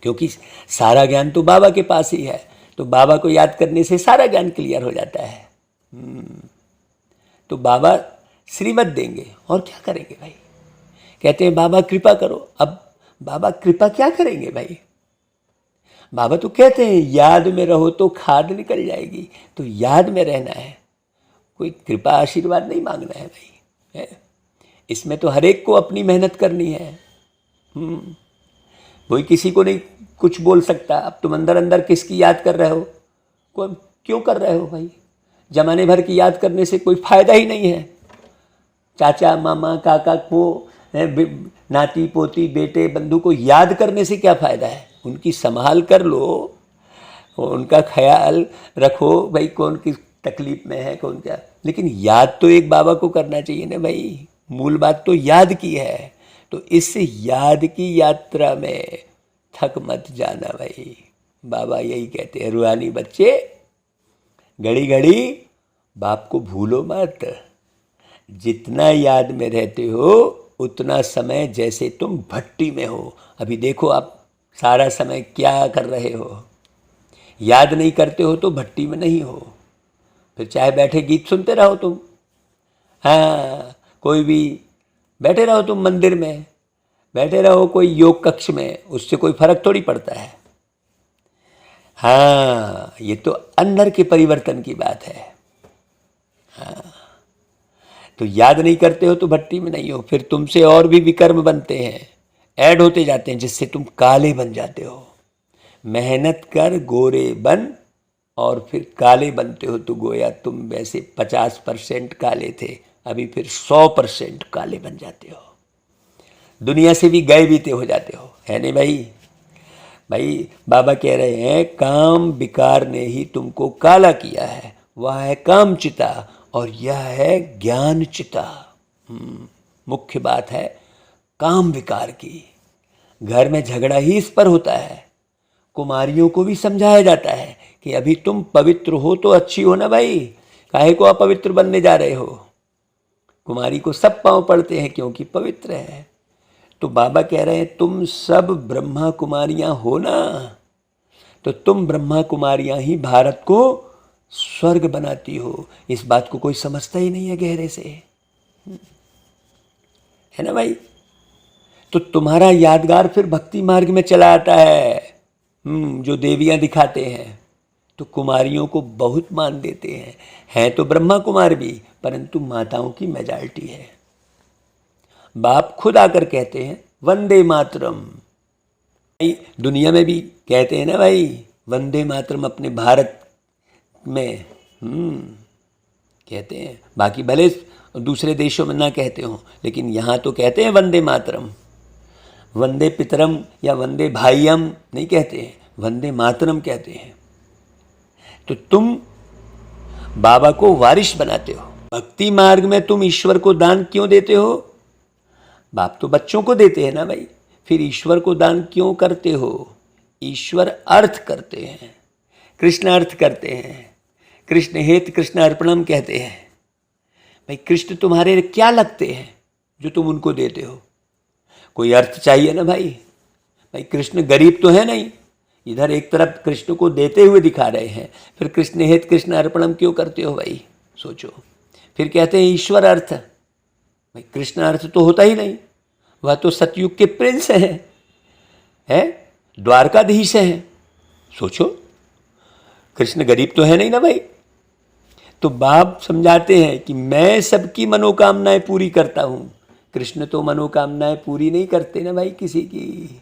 क्योंकि सारा ज्ञान तो बाबा के पास ही है। तो बाबा को याद करने से सारा ज्ञान क्लियर हो जाता है। तो बाबा श्रीमत देंगे और क्या करेंगे भाई। कहते हैं बाबा कृपा करो। अब बाबा कृपा क्या करेंगे भाई। बाबा तो कहते हैं याद में रहो तो खाद निकल जाएगी। तो याद में रहना है, कोई कृपा आशीर्वाद नहीं मांगना है भाई, है? इसमें तो हर एक को अपनी मेहनत करनी है। कोई किसी को नहीं कुछ बोल सकता। अब तुम अंदर अंदर किसकी याद कर रहे हो, कोई क्यों कर रहे हो भाई। जमाने भर की याद करने से कोई फायदा ही नहीं है। चाचा मामा काका को, नाती पोती बेटे बंधु को याद करने से क्या फ़ायदा है। उनकी संभाल कर लो, उनका ख्याल रखो भाई, कौन किस तकलीफ में है कौन क्या। लेकिन याद तो एक बाबा को करना चाहिए ना भाई। मूल बात तो याद की है। तो इस याद की यात्रा में थक मत जाना भाई। बाबा यही कहते हैं रूहानी बच्चे, घड़ी घड़ी बाप को भूलो मत। जितना याद में रहते हो उतना समय जैसे तुम भट्टी में हो। अभी देखो आप सारा समय क्या कर रहे हो। याद नहीं करते हो तो भट्टी में नहीं हो। फिर चाहे बैठे गीत सुनते रहो तुम, हाँ कोई भी बैठे रहो तुम मंदिर में, बैठे रहो कोई योग कक्ष में, उससे कोई फर्क थोड़ी पड़ता है। हाँ ये तो अंदर के परिवर्तन की बात है। हाँ तो याद नहीं करते हो तो भट्टी में नहीं हो। फिर तुमसे और भी विकर्म बनते हैं, ऐड होते जाते हैं, जिससे तुम काले बन जाते हो। मेहनत कर गोरे बन और फिर काले बनते हो। तो गोया तुम वैसे 50% काले थे, अभी फिर 100% काले बन जाते हो। दुनिया से भी गए बीते हो जाते हो, है नहीं भाई। भाई बाबा कह रहे हैं काम विकार ने ही तुमको काला किया है। वह है काम चिता और यह है ज्ञान चिता। मुख्य बात है काम विकार की। घर में झगड़ा ही इस पर होता है। कुमारियों को भी समझाया जाता है कि अभी तुम पवित्र हो तो अच्छी हो ना भाई, काहे को अपवित्र बनने जा रहे हो। कुमारी को सब पांव पड़ते हैं क्योंकि पवित्र है। तो बाबा कह रहे हैं तुम सब ब्रह्मा कुमारियां हो ना, तो तुम ब्रह्मा कुमारियां ही भारत को स्वर्ग बनाती हो। इस बात को कोई समझता ही नहीं है गहरे से, है ना भाई। तो तुम्हारा यादगार फिर भक्ति मार्ग में चला आता है। जो देवियां दिखाते हैं तो कुमारियों को बहुत मान देते हैं तो ब्रह्मा कुमार भी, परंतु माताओं की मेजॉरिटी है। बाप खुद आकर कहते हैं वंदे मातरम। दुनिया में भी कहते हैं ना भाई वंदे मातरम, अपने भारत में कहते हैं। बाकी भले दूसरे देशों में ना कहते हो, लेकिन यहाँ तो कहते हैं वंदे मातरम। वंदे पितरम या वंदे भाईयम नहीं कहते हैं, वंदे मातरम कहते हैं। तो तुम बाबा को वारिश बनाते हो। भक्ति मार्ग में तुम ईश्वर को दान क्यों देते हो। बाप तो बच्चों को देते हैं ना भाई, फिर ईश्वर को दान क्यों करते हो। ईश्वर अर्थ करते हैं, कृष्ण अर्थ करते हैं। कृष्ण हेत कृष्ण अर्पणम कहते हैं। भाई कृष्ण तुम्हारे क्या लगते हैं जो तुम उनको देते हो। कोई अर्थ चाहिए ना भाई। भाई कृष्ण गरीब तो है नहीं, इधर एक तरफ कृष्ण को देते हुए दिखा रहे हैं, फिर कृष्ण हेत कृष्ण अर्पणम क्यों करते हो भाई, सोचो। फिर कहते हैं ईश्वर अर्थ। भाई कृष्ण अर्थ तो होता ही नहीं, वह तो सतयुग के प्रिंस है द्वारकाधीश है। सोचो कृष्ण गरीब तो है नहीं ना भाई। तो बाप समझाते हैं कि मैं सबकी मनोकामनाएं पूरी करता हूं। कृष्ण तो मनोकामनाएं पूरी नहीं करते ना भाई किसी की।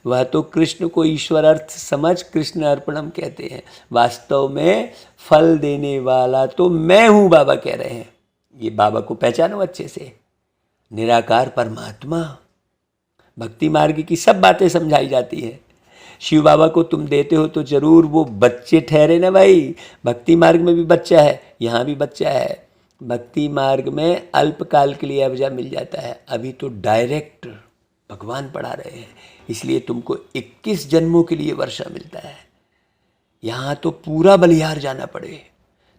वह तो कृष्ण को ईश्वर अर्थ समझ कृष्ण अर्पणम कहते हैं। वास्तव में फल देने वाला तो मैं हूं, बाबा कह रहे हैं। ये बाबा को पहचानो अच्छे से। निराकार परमात्मा। भक्ति मार्ग की सब बातें समझाई जाती है। शिव बाबा को तुम देते हो तो जरूर वो बच्चे ठहरे ना भाई। भक्ति मार्ग में भी बच्चा है, यहाँ भी बच्चा है। भक्ति मार्ग में अल्पकाल के लिए अवजा मिल जाता है, अभी तो डायरेक्ट भगवान पढ़ा रहे हैं, इसलिए तुमको 21 जन्मों के लिए वर्षा मिलता है। यहाँ तो पूरा बलिहार जाना पड़े।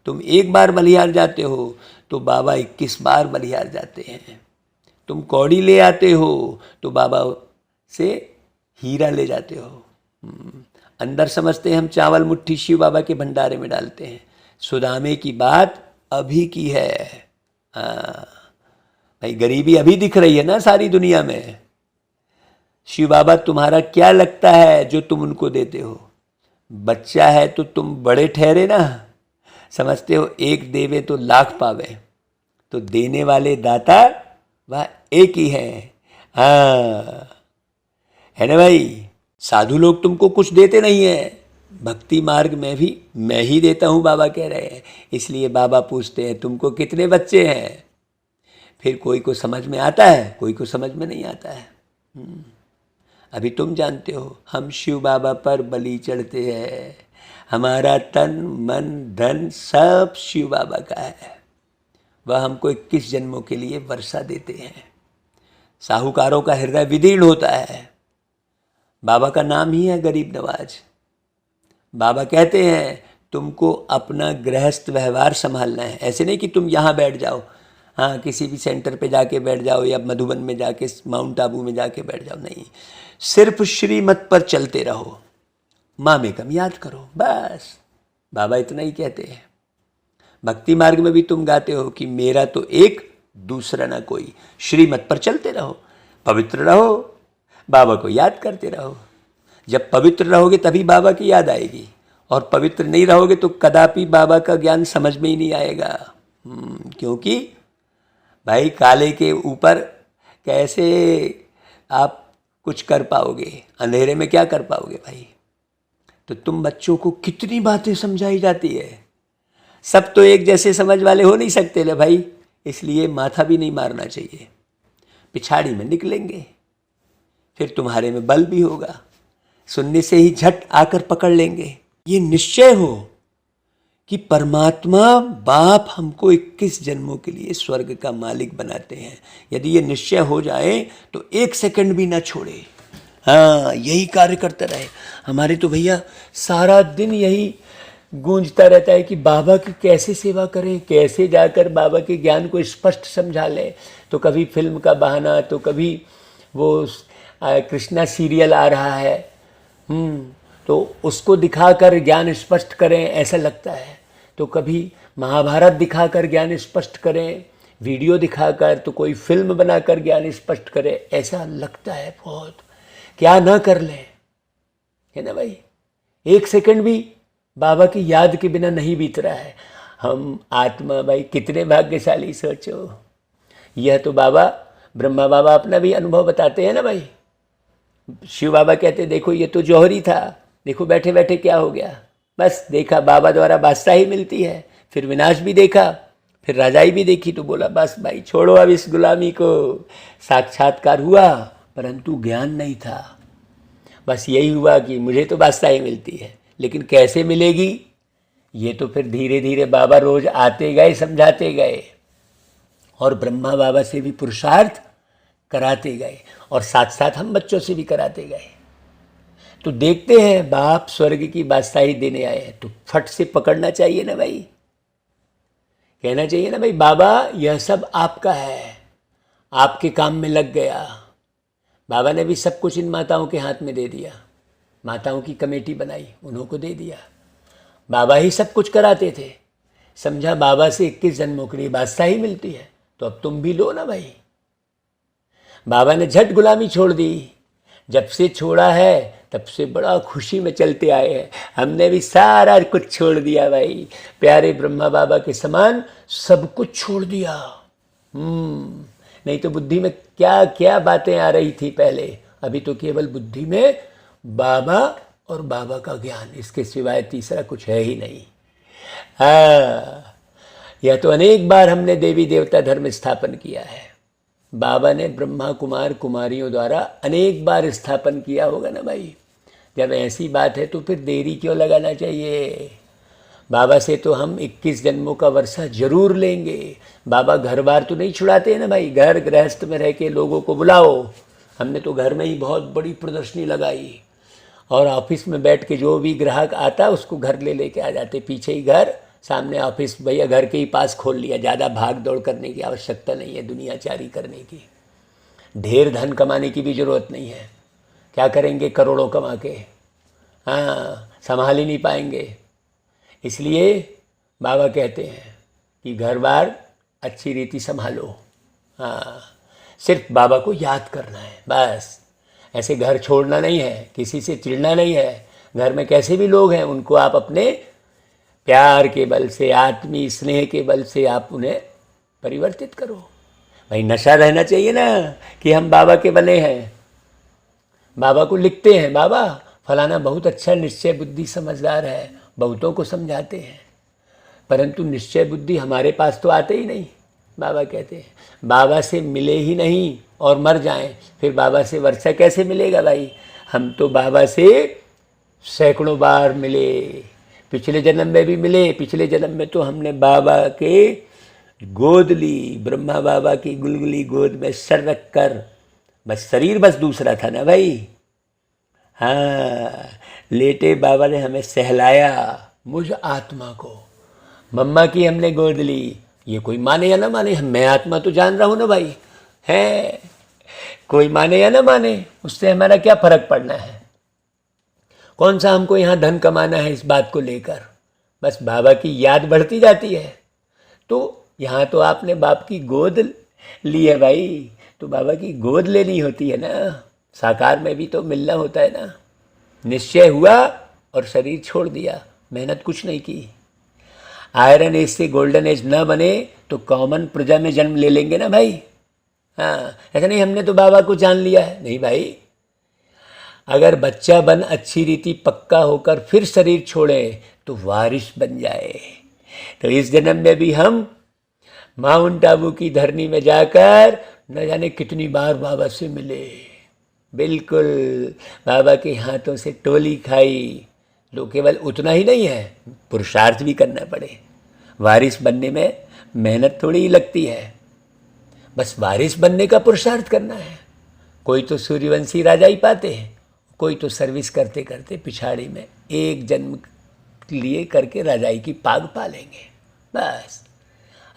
तुम एक बार बलिहार जाते हो तो बाबा 21 बार बलिहार जाते हैं। तुम कौड़ी ले आते हो तो बाबा से हीरा ले जाते हो। अंदर समझते हैं हम चावल मुट्ठी शिव बाबा के भंडारे में डालते हैं। सुदामे की बात अभी की है। हाँ भाई, गरीबी अभी दिख रही है ना सारी दुनिया में। शिव बाबा तुम्हारा क्या लगता है जो तुम उनको देते हो? बच्चा है तो तुम बड़े ठहरे ना। समझते हो एक देवे तो लाख पावे, तो देने वाले दाता वह एक ही है। हाँ है ना भाई। साधु लोग तुमको कुछ देते नहीं है, भक्ति मार्ग में भी मैं ही देता हूँ बाबा कह रहे हैं। इसलिए बाबा पूछते हैं तुमको कितने बच्चे हैं? फिर कोई को समझ में आता है, कोई को समझ में नहीं आता है। अभी तुम जानते हो हम शिव बाबा पर बलि चढ़ते हैं। हमारा तन मन धन सब शिव बाबा का है। वह हमको 21 जन्मों के लिए वर्षा देते हैं। साहूकारों का हृदय विदीर्ण होता है। बाबा का नाम ही है गरीब नवाज। बाबा कहते हैं तुमको अपना गृहस्थ व्यवहार संभालना है। ऐसे नहीं कि तुम यहाँ बैठ जाओ, हाँ किसी भी सेंटर पे जाके बैठ जाओ या मधुबन में जाके माउंट आबू में जाके बैठ जाओ, नहीं। सिर्फ श्रीमत पर चलते रहो, माँ में कम याद करो, बस। बाबा इतना ही कहते हैं। भक्ति मार्ग में भी तुम गाते हो कि मेरा तो एक दूसरा ना कोई। श्रीमत पर चलते रहो, पवित्र रहो, बाबा को याद करते रहो। जब पवित्र रहोगे तभी बाबा की याद आएगी, और पवित्र नहीं रहोगे तो कदापि बाबा का ज्ञान समझ में ही नहीं आएगा। क्योंकि भाई काले के ऊपर कैसे आप कुछ कर पाओगे? अंधेरे में क्या कर पाओगे भाई? तो तुम बच्चों को कितनी बातें समझाई जाती है। सब तो एक जैसे समझ वाले हो नहीं सकते ले भाई, इसलिए माथा भी नहीं मारना चाहिए। पिछाड़ी में निकलेंगे, फिर तुम्हारे में बल भी होगा, सुनने से ही झट आकर पकड़ लेंगे। ये निश्चय हो कि परमात्मा बाप हमको 21 जन्मों के लिए स्वर्ग का मालिक बनाते हैं। यदि ये निश्चय हो जाए तो एक सेकंड भी ना छोड़े, हाँ यही कार्य करता रहे। हमारे तो भैया सारा दिन यही गूंजता रहता है कि बाबा की कैसे सेवा करें, कैसे जाकर बाबा के ज्ञान को स्पष्ट समझा लें। तो कभी फिल्म का बहाना, तो कभी वो कृष्णा सीरियल आ रहा है, तो उसको दिखाकर ज्ञान स्पष्ट करें ऐसा लगता है। तो कभी महाभारत दिखाकर ज्ञान स्पष्ट करें, वीडियो दिखाकर, तो कोई फिल्म बनाकर ज्ञान स्पष्ट करें, ऐसा लगता है बहुत। क्या ना कर लें, है ना भाई। एक सेकंड भी बाबा की याद के बिना नहीं बीत रहा है। हम आत्मा भाई कितने भाग्यशाली, सोचो। यह तो बाबा ब्रह्मा बाबा अपना भी अनुभव बताते हैं ना भाई। शिव बाबा कहते देखो ये तो जौहरी था, देखो बैठे बैठे क्या हो गया। बस देखा बाबा द्वारा बादशाही मिलती है, फिर विनाश भी देखा, फिर राजाई भी देखी, तो बोला बस भाई छोड़ो अब इस गुलामी को। साक्षात्कार हुआ परंतु ज्ञान नहीं था। बस यही हुआ कि मुझे तो बादशाही मिलती है, लेकिन कैसे मिलेगी ये तो फिर धीरे धीरे बाबा रोज आते गए, समझाते गए, और ब्रह्मा बाबा से भी पुरुषार्थ कराते गए, और साथ साथ हम बच्चों से भी कराते गए। तो देखते हैं बाप स्वर्ग की बादशाही देने आए हैं, तो फट से पकड़ना चाहिए ना भाई, कहना चाहिए ना भाई बाबा यह सब आपका है, आपके काम में लग गया। बाबा ने भी सब कुछ इन माताओं के हाथ में दे दिया, माताओं की कमेटी बनाई, उन्हों को दे दिया। बाबा ही सब कुछ कराते थे, समझा बाबा से 21 जन्मों के लिए बादशाही मिलती है, तो अब तुम भी लो ना भाई। बाबा ने झट गुलामी छोड़ दी, जब से छोड़ा है तब से बड़ा खुशी में चलते आए हैं। हमने भी सारा कुछ छोड़ दिया भाई, प्यारे ब्रह्मा बाबा के समान सब कुछ छोड़ दिया। नहीं तो बुद्धि में क्या क्या बातें आ रही थी पहले, अभी तो केवल बुद्धि में बाबा और बाबा का ज्ञान, इसके सिवाय तीसरा कुछ है ही नहीं। हाँ, यह तो अनेक बार हमने देवी देवता धर्म स्थापन किया है। बाबा ने ब्रह्मा कुमार कुमारियों द्वारा अनेक बार स्थापन किया होगा ना भाई। जब ऐसी बात है तो फिर देरी क्यों लगाना चाहिए। बाबा से तो हम 21 जन्मों का वर्षा जरूर लेंगे। बाबा घर बार तो नहीं छुड़ाते हैं ना भाई, घर गृहस्थ में रह के लोगों को बुलाओ। हमने तो घर में ही बहुत बड़ी प्रदर्शनी लगाई, और ऑफिस में बैठ के जो भी ग्राहक आता उसको घर ले लेके आ जाते, पीछे ही घर, सामने ऑफिस, भैया घर के ही पास खोल लिया। ज़्यादा भाग दौड़ करने की आवश्यकता नहीं है, दुनियाचारी करने की। ढेर धन कमाने की भी ज़रूरत नहीं है। क्या करेंगे करोड़ों कमा के? हाँ, संभाल ही नहीं पाएंगे। इसलिए बाबा कहते हैं कि घर बार अच्छी रीति संभालो। हाँ, सिर्फ बाबा को याद करना है बस। ऐसे घर छोड़ना नहीं है, किसी से चिढ़ना नहीं है। घर में कैसे भी लोग हैं उनको आप अपने प्यार के बल से, आत्मीय स्नेह के बल से आप उन्हें परिवर्तित करो। भाई नशा रहना चाहिए ना कि हम बाबा के बने हैं। बाबा को लिखते हैं, बाबा फलाना बहुत अच्छा निश्चय बुद्धि समझदार है, बहुतों को समझाते हैं, परंतु निश्चय बुद्धि हमारे पास तो आते ही नहीं। बाबा कहते हैं बाबा से मिले ही नहीं और मर जाएं, फिर बाबा से वर्षा कैसे मिलेगा भाई। हम तो बाबा से सैकड़ों बार मिले, पिछले जन्म में भी मिले। पिछले जन्म में तो हमने बाबा के गोद ली, ब्रह्मा बाबा की गुलगुली गोद में सर रख कर, बस शरीर बस दूसरा था ना भाई। हाँ, लेटे बाबा ने हमें सहलाया, मुझ आत्मा को। मम्मा की हमने गोद ली। ये कोई माने या ना माने, मैं आत्मा तो जान रहा हूँ ना भाई, है कोई माने या ना माने, उससे हमारा क्या फर्क पड़ना है। कौन सा हमको यहाँ धन कमाना है इस बात को लेकर। बस बाबा की याद बढ़ती जाती है। तो यहाँ तो आपने बाप की गोद ली है भाई, तो बाबा की गोद लेनी होती है ना। साकार में भी तो मिलना होता है ना। निश्चय हुआ और शरीर छोड़ दिया, मेहनत कुछ नहीं की। आयरन एज से गोल्डन एज न बने तो कॉमन प्रजा में जन्म ले लेंगे ना भाई। हाँ, ऐसा नहीं हमने तो बाबा को जान लिया है, नहीं भाई। अगर बच्चा बन अच्छी रीति पक्का होकर फिर शरीर छोड़े तो वारिस बन जाए। तो इस जन्म में भी हम माउंट आबू की धरनी में जाकर न जाने कितनी बार बाबा से मिले। बिल्कुल, बाबा के हाथों से टोली खाई। तो केवल उतना ही नहीं है, पुरुषार्थ भी करना पड़े। वारिस बनने में मेहनत थोड़ी ही लगती है, बस वारिस बनने का पुरुषार्थ करना है। कोई तो सूर्यवंशी राजा ही पाते हैं, कोई तो सर्विस करते करते पिछाड़ी में एक जन्म लिए करके राजाई की पाग पालेंगे बस।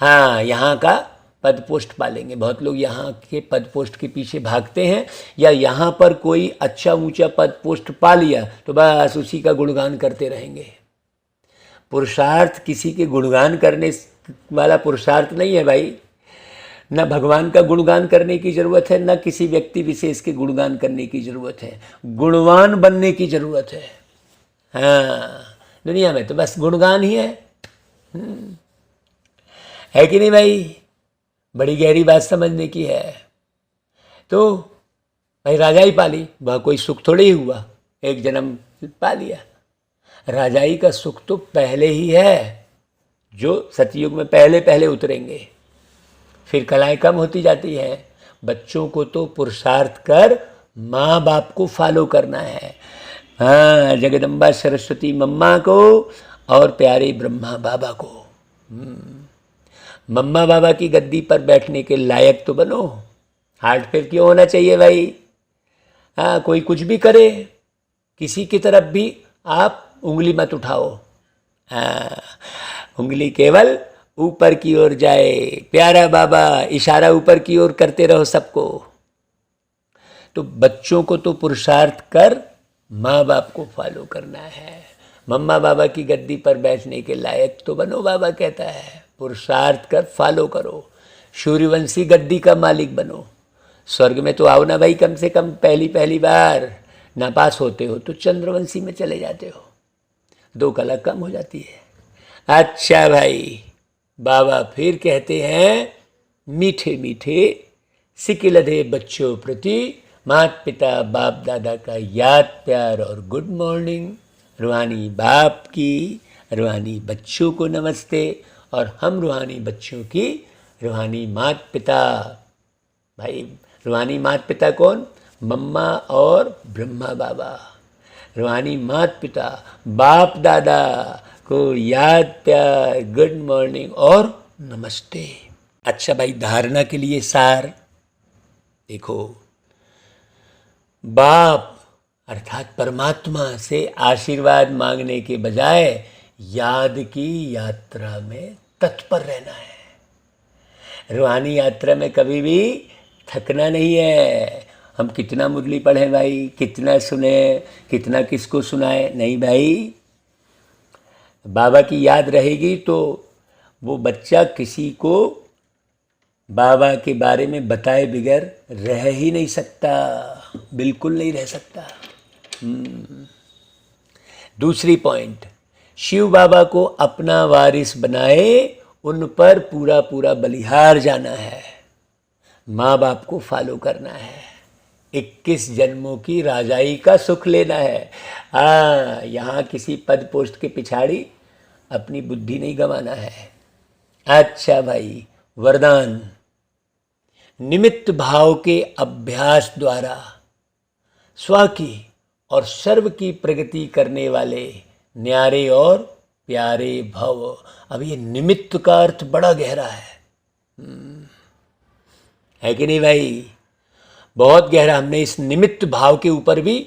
हाँ, यहाँ का पद पोस्ट पालेंगे। बहुत लोग यहाँ के पद पोस्ट के पीछे भागते हैं, या यहाँ पर कोई अच्छा ऊंचा पद पोस्ट पा लिया तो बस उसी का गुणगान करते रहेंगे। पुरुषार्थ किसी के गुणगान करने वाला पुरुषार्थ नहीं है भाई। न भगवान का गुणगान करने की ज़रूरत है, न किसी व्यक्ति विशेष के गुणगान करने की ज़रूरत है। गुणवान बनने की ज़रूरत है। हाँ, दुनिया में तो बस गुणगान ही है कि नहीं भाई। बड़ी गहरी बात समझने की है। तो भाई राजाई पाली, वह कोई सुख थोड़ी ही हुआ, एक जन्म पा लिया। राजाई का सुख तो पहले ही है, जो सतयुग में पहले पहले उतरेंगे। फिर कलाएं कम होती जाती हैं। बच्चों को तो पुरुषार्थ कर माँ बाप को फॉलो करना है। हाँ, जगदम्बा सरस्वती मम्मा को और प्यारे ब्रह्मा बाबा को। मम्मा बाबा की गद्दी पर बैठने के लायक तो बनो। हार्ट फेल क्यों होना चाहिए भाई। हाँ, कोई कुछ भी करे, किसी की तरफ भी आप उंगली मत उठाओ। हाँ, उंगली केवल ऊपर की ओर जाए। प्यारा बाबा इशारा ऊपर की ओर करते रहो सबको। तो बच्चों को तो पुरुषार्थ कर माँ बाप को फॉलो करना है। मम्मा बाबा की गद्दी पर बैठने के लायक तो बनो, बाबा कहता है। पुरुषार्थ कर फॉलो करो, सूर्यवंशी गद्दी का मालिक बनो। स्वर्ग में तो आओ ना भाई, कम से कम पहली बार। ना पास होते हो तो चंद्रवंशी में चले जाते हो, 2 कला कम हो जाती है। अच्छा भाई, बाबा फिर कहते हैं, मीठे मीठे सिकिलधे बच्चों प्रति माता पिता बाप दादा का याद प्यार और गुड मॉर्निंग। रूहानी बाप की रूहानी बच्चों को नमस्ते, और हम रूहानी बच्चों की रूहानी माता पिता। भाई रूहानी माता पिता कौन? मम्मा और ब्रह्मा बाबा। रूहानी माता पिता, बाप दादा को याद, प्यार, गुड मॉर्निंग और नमस्ते। अच्छा भाई, धारणा के लिए सार देखो, बाप अर्थात परमात्मा से आशीर्वाद मांगने के बजाय याद की यात्रा में तत्पर रहना है। रूहानी यात्रा में कभी भी थकना नहीं है। हम कितना मुरली पढ़े भाई, कितना सुने, कितना किसको सुनाए, नहीं भाई। बाबा की याद रहेगी तो वो बच्चा किसी को बाबा के बारे में बताए बिगैर रह ही नहीं सकता, बिल्कुल नहीं रह सकता। दूसरी पॉइंट, शिव बाबा को अपना वारिस बनाए, उन पर पूरा पूरा बलिहार जाना है, माँ बाप को फॉलो करना है, 21 जन्मों की राजाई का सुख लेना है। यहाँ किसी पद पोस्ट के पिछाड़ी अपनी बुद्धि नहीं गंवाना है। अच्छा भाई, वरदान, निमित्त भाव के अभ्यास द्वारा स्व की और सर्व की प्रगति करने वाले न्यारे और प्यारे भव। अब ये निमित्त का अर्थ बड़ा गहरा है कि नहीं भाई? बहुत गहरा। हमने इस निमित्त भाव के ऊपर भी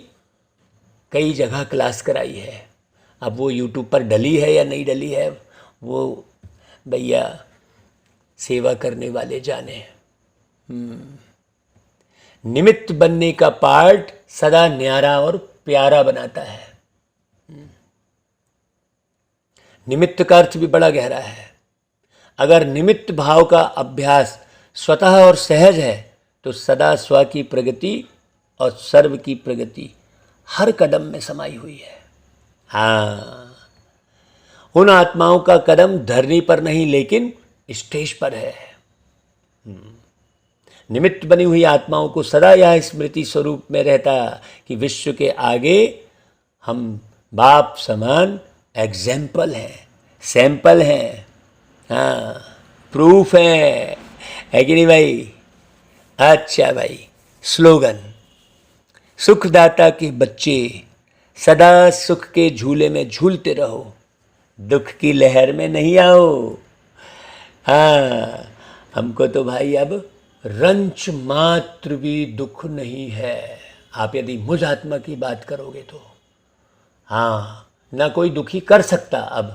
कई जगह क्लास कराई है। अब वो यूट्यूब पर डली है या नहीं डली है, वो भैया सेवा करने वाले जाने। निमित्त बनने का पार्ट सदा न्यारा और प्यारा बनाता है। निमित्त का अर्थ भी बड़ा गहरा है। अगर निमित्त भाव का अभ्यास स्वतः और सहज है तो सदा स्व की प्रगति और सर्व की प्रगति हर कदम में समाई हुई है। हाँ, उन आत्माओं का कदम धरनी पर नहीं लेकिन स्टेज पर है। निमित्त बनी हुई आत्माओं को सदा यह स्मृति स्वरूप में रहता कि विश्व के आगे हम बाप समान एग्जाम्पल हैं, सैंपल हैं, हाँ, प्रूफ है कि नहीं भाई? अच्छा भाई, स्लोगन, सुखदाता के बच्चे सदा सुख के झूले में झूलते रहो, दुख की लहर में नहीं आओ। हाँ, हमको तो भाई अब रंच मात्र भी दुख नहीं है। आप यदि मुझ आत्मा की बात करोगे तो हाँ, ना कोई दुखी कर सकता अब,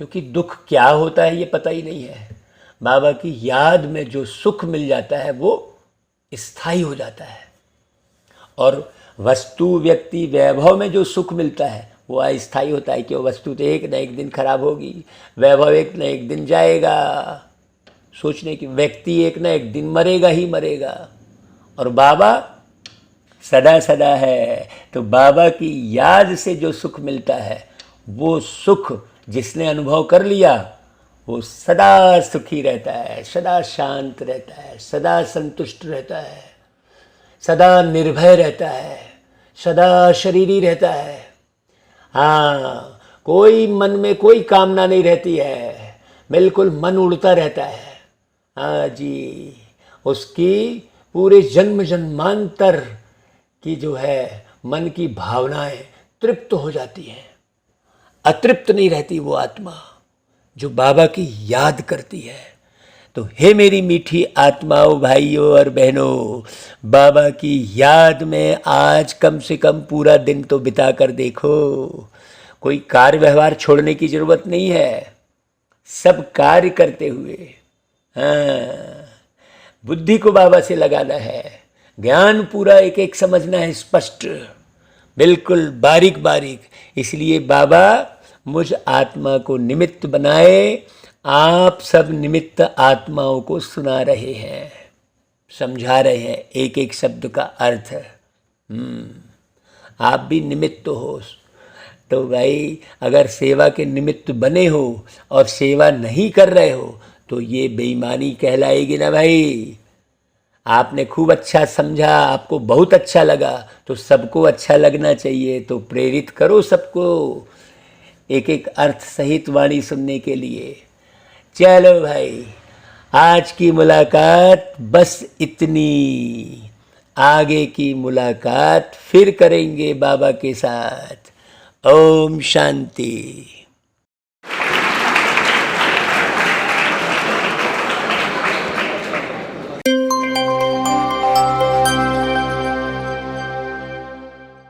क्योंकि दुख क्या होता है ये पता ही नहीं है। बाबा की याद में जो सुख मिल जाता है वो स्थायी हो जाता है, और वस्तु व्यक्ति वैभव में जो सुख मिलता है वो अस्थायी होता है। क्यों? वस्तु तो एक न एक दिन खराब होगी, वैभव एक न एक दिन जाएगा। सोचने की, व्यक्ति एक न एक दिन मरेगा ही मरेगा, और बाबा सदा सदा है। तो बाबा की याद से जो सुख मिलता है वो सुख जिसने अनुभव कर लिया वो सदा सुखी रहता है, सदा शांत रहता है, सदा संतुष्ट रहता है, सदा निर्भय रहता है, सदा शरीरी रहता है। हाँ, कोई मन में कोई कामना नहीं रहती है, बिल्कुल मन उड़ता रहता है। हाँ जी, उसकी पूरे जन्म जन्मांतर की जो है मन की भावनाएं तृप्त हो जाती हैं, अतृप्त नहीं रहती वो आत्मा जो बाबा की याद करती है। तो हे मेरी मीठी आत्माओं, भाइयों और बहनों, बाबा की याद में आज कम से कम पूरा दिन तो बिता कर देखो। कोई कार्य व्यवहार छोड़ने की जरूरत नहीं है, सब कार्य करते हुए हाँ, बुद्धि को बाबा से लगाना है, ज्ञान पूरा एक एक समझना है, स्पष्ट, बिल्कुल बारीक बारीक। इसलिए बाबा मुझ आत्मा को निमित्त बनाए, आप सब निमित्त आत्माओं को सुना रहे हैं, समझा रहे हैं एक एक शब्द का अर्थ। आप भी निमित्त हो। तो भाई, अगर सेवा के निमित्त बने हो और सेवा नहीं कर रहे हो तो ये बेईमानी कहलाएगी ना भाई। आपने खूब अच्छा समझा, आपको बहुत अच्छा लगा, तो सबको अच्छा लगना चाहिए। तो प्रेरित करो सबको एक एक अर्थ सहित वाणी सुनने के लिए। चलो भाई, आज की मुलाकात बस इतनी। आगे की मुलाकात फिर करेंगे बाबा के साथ। ओम शांति।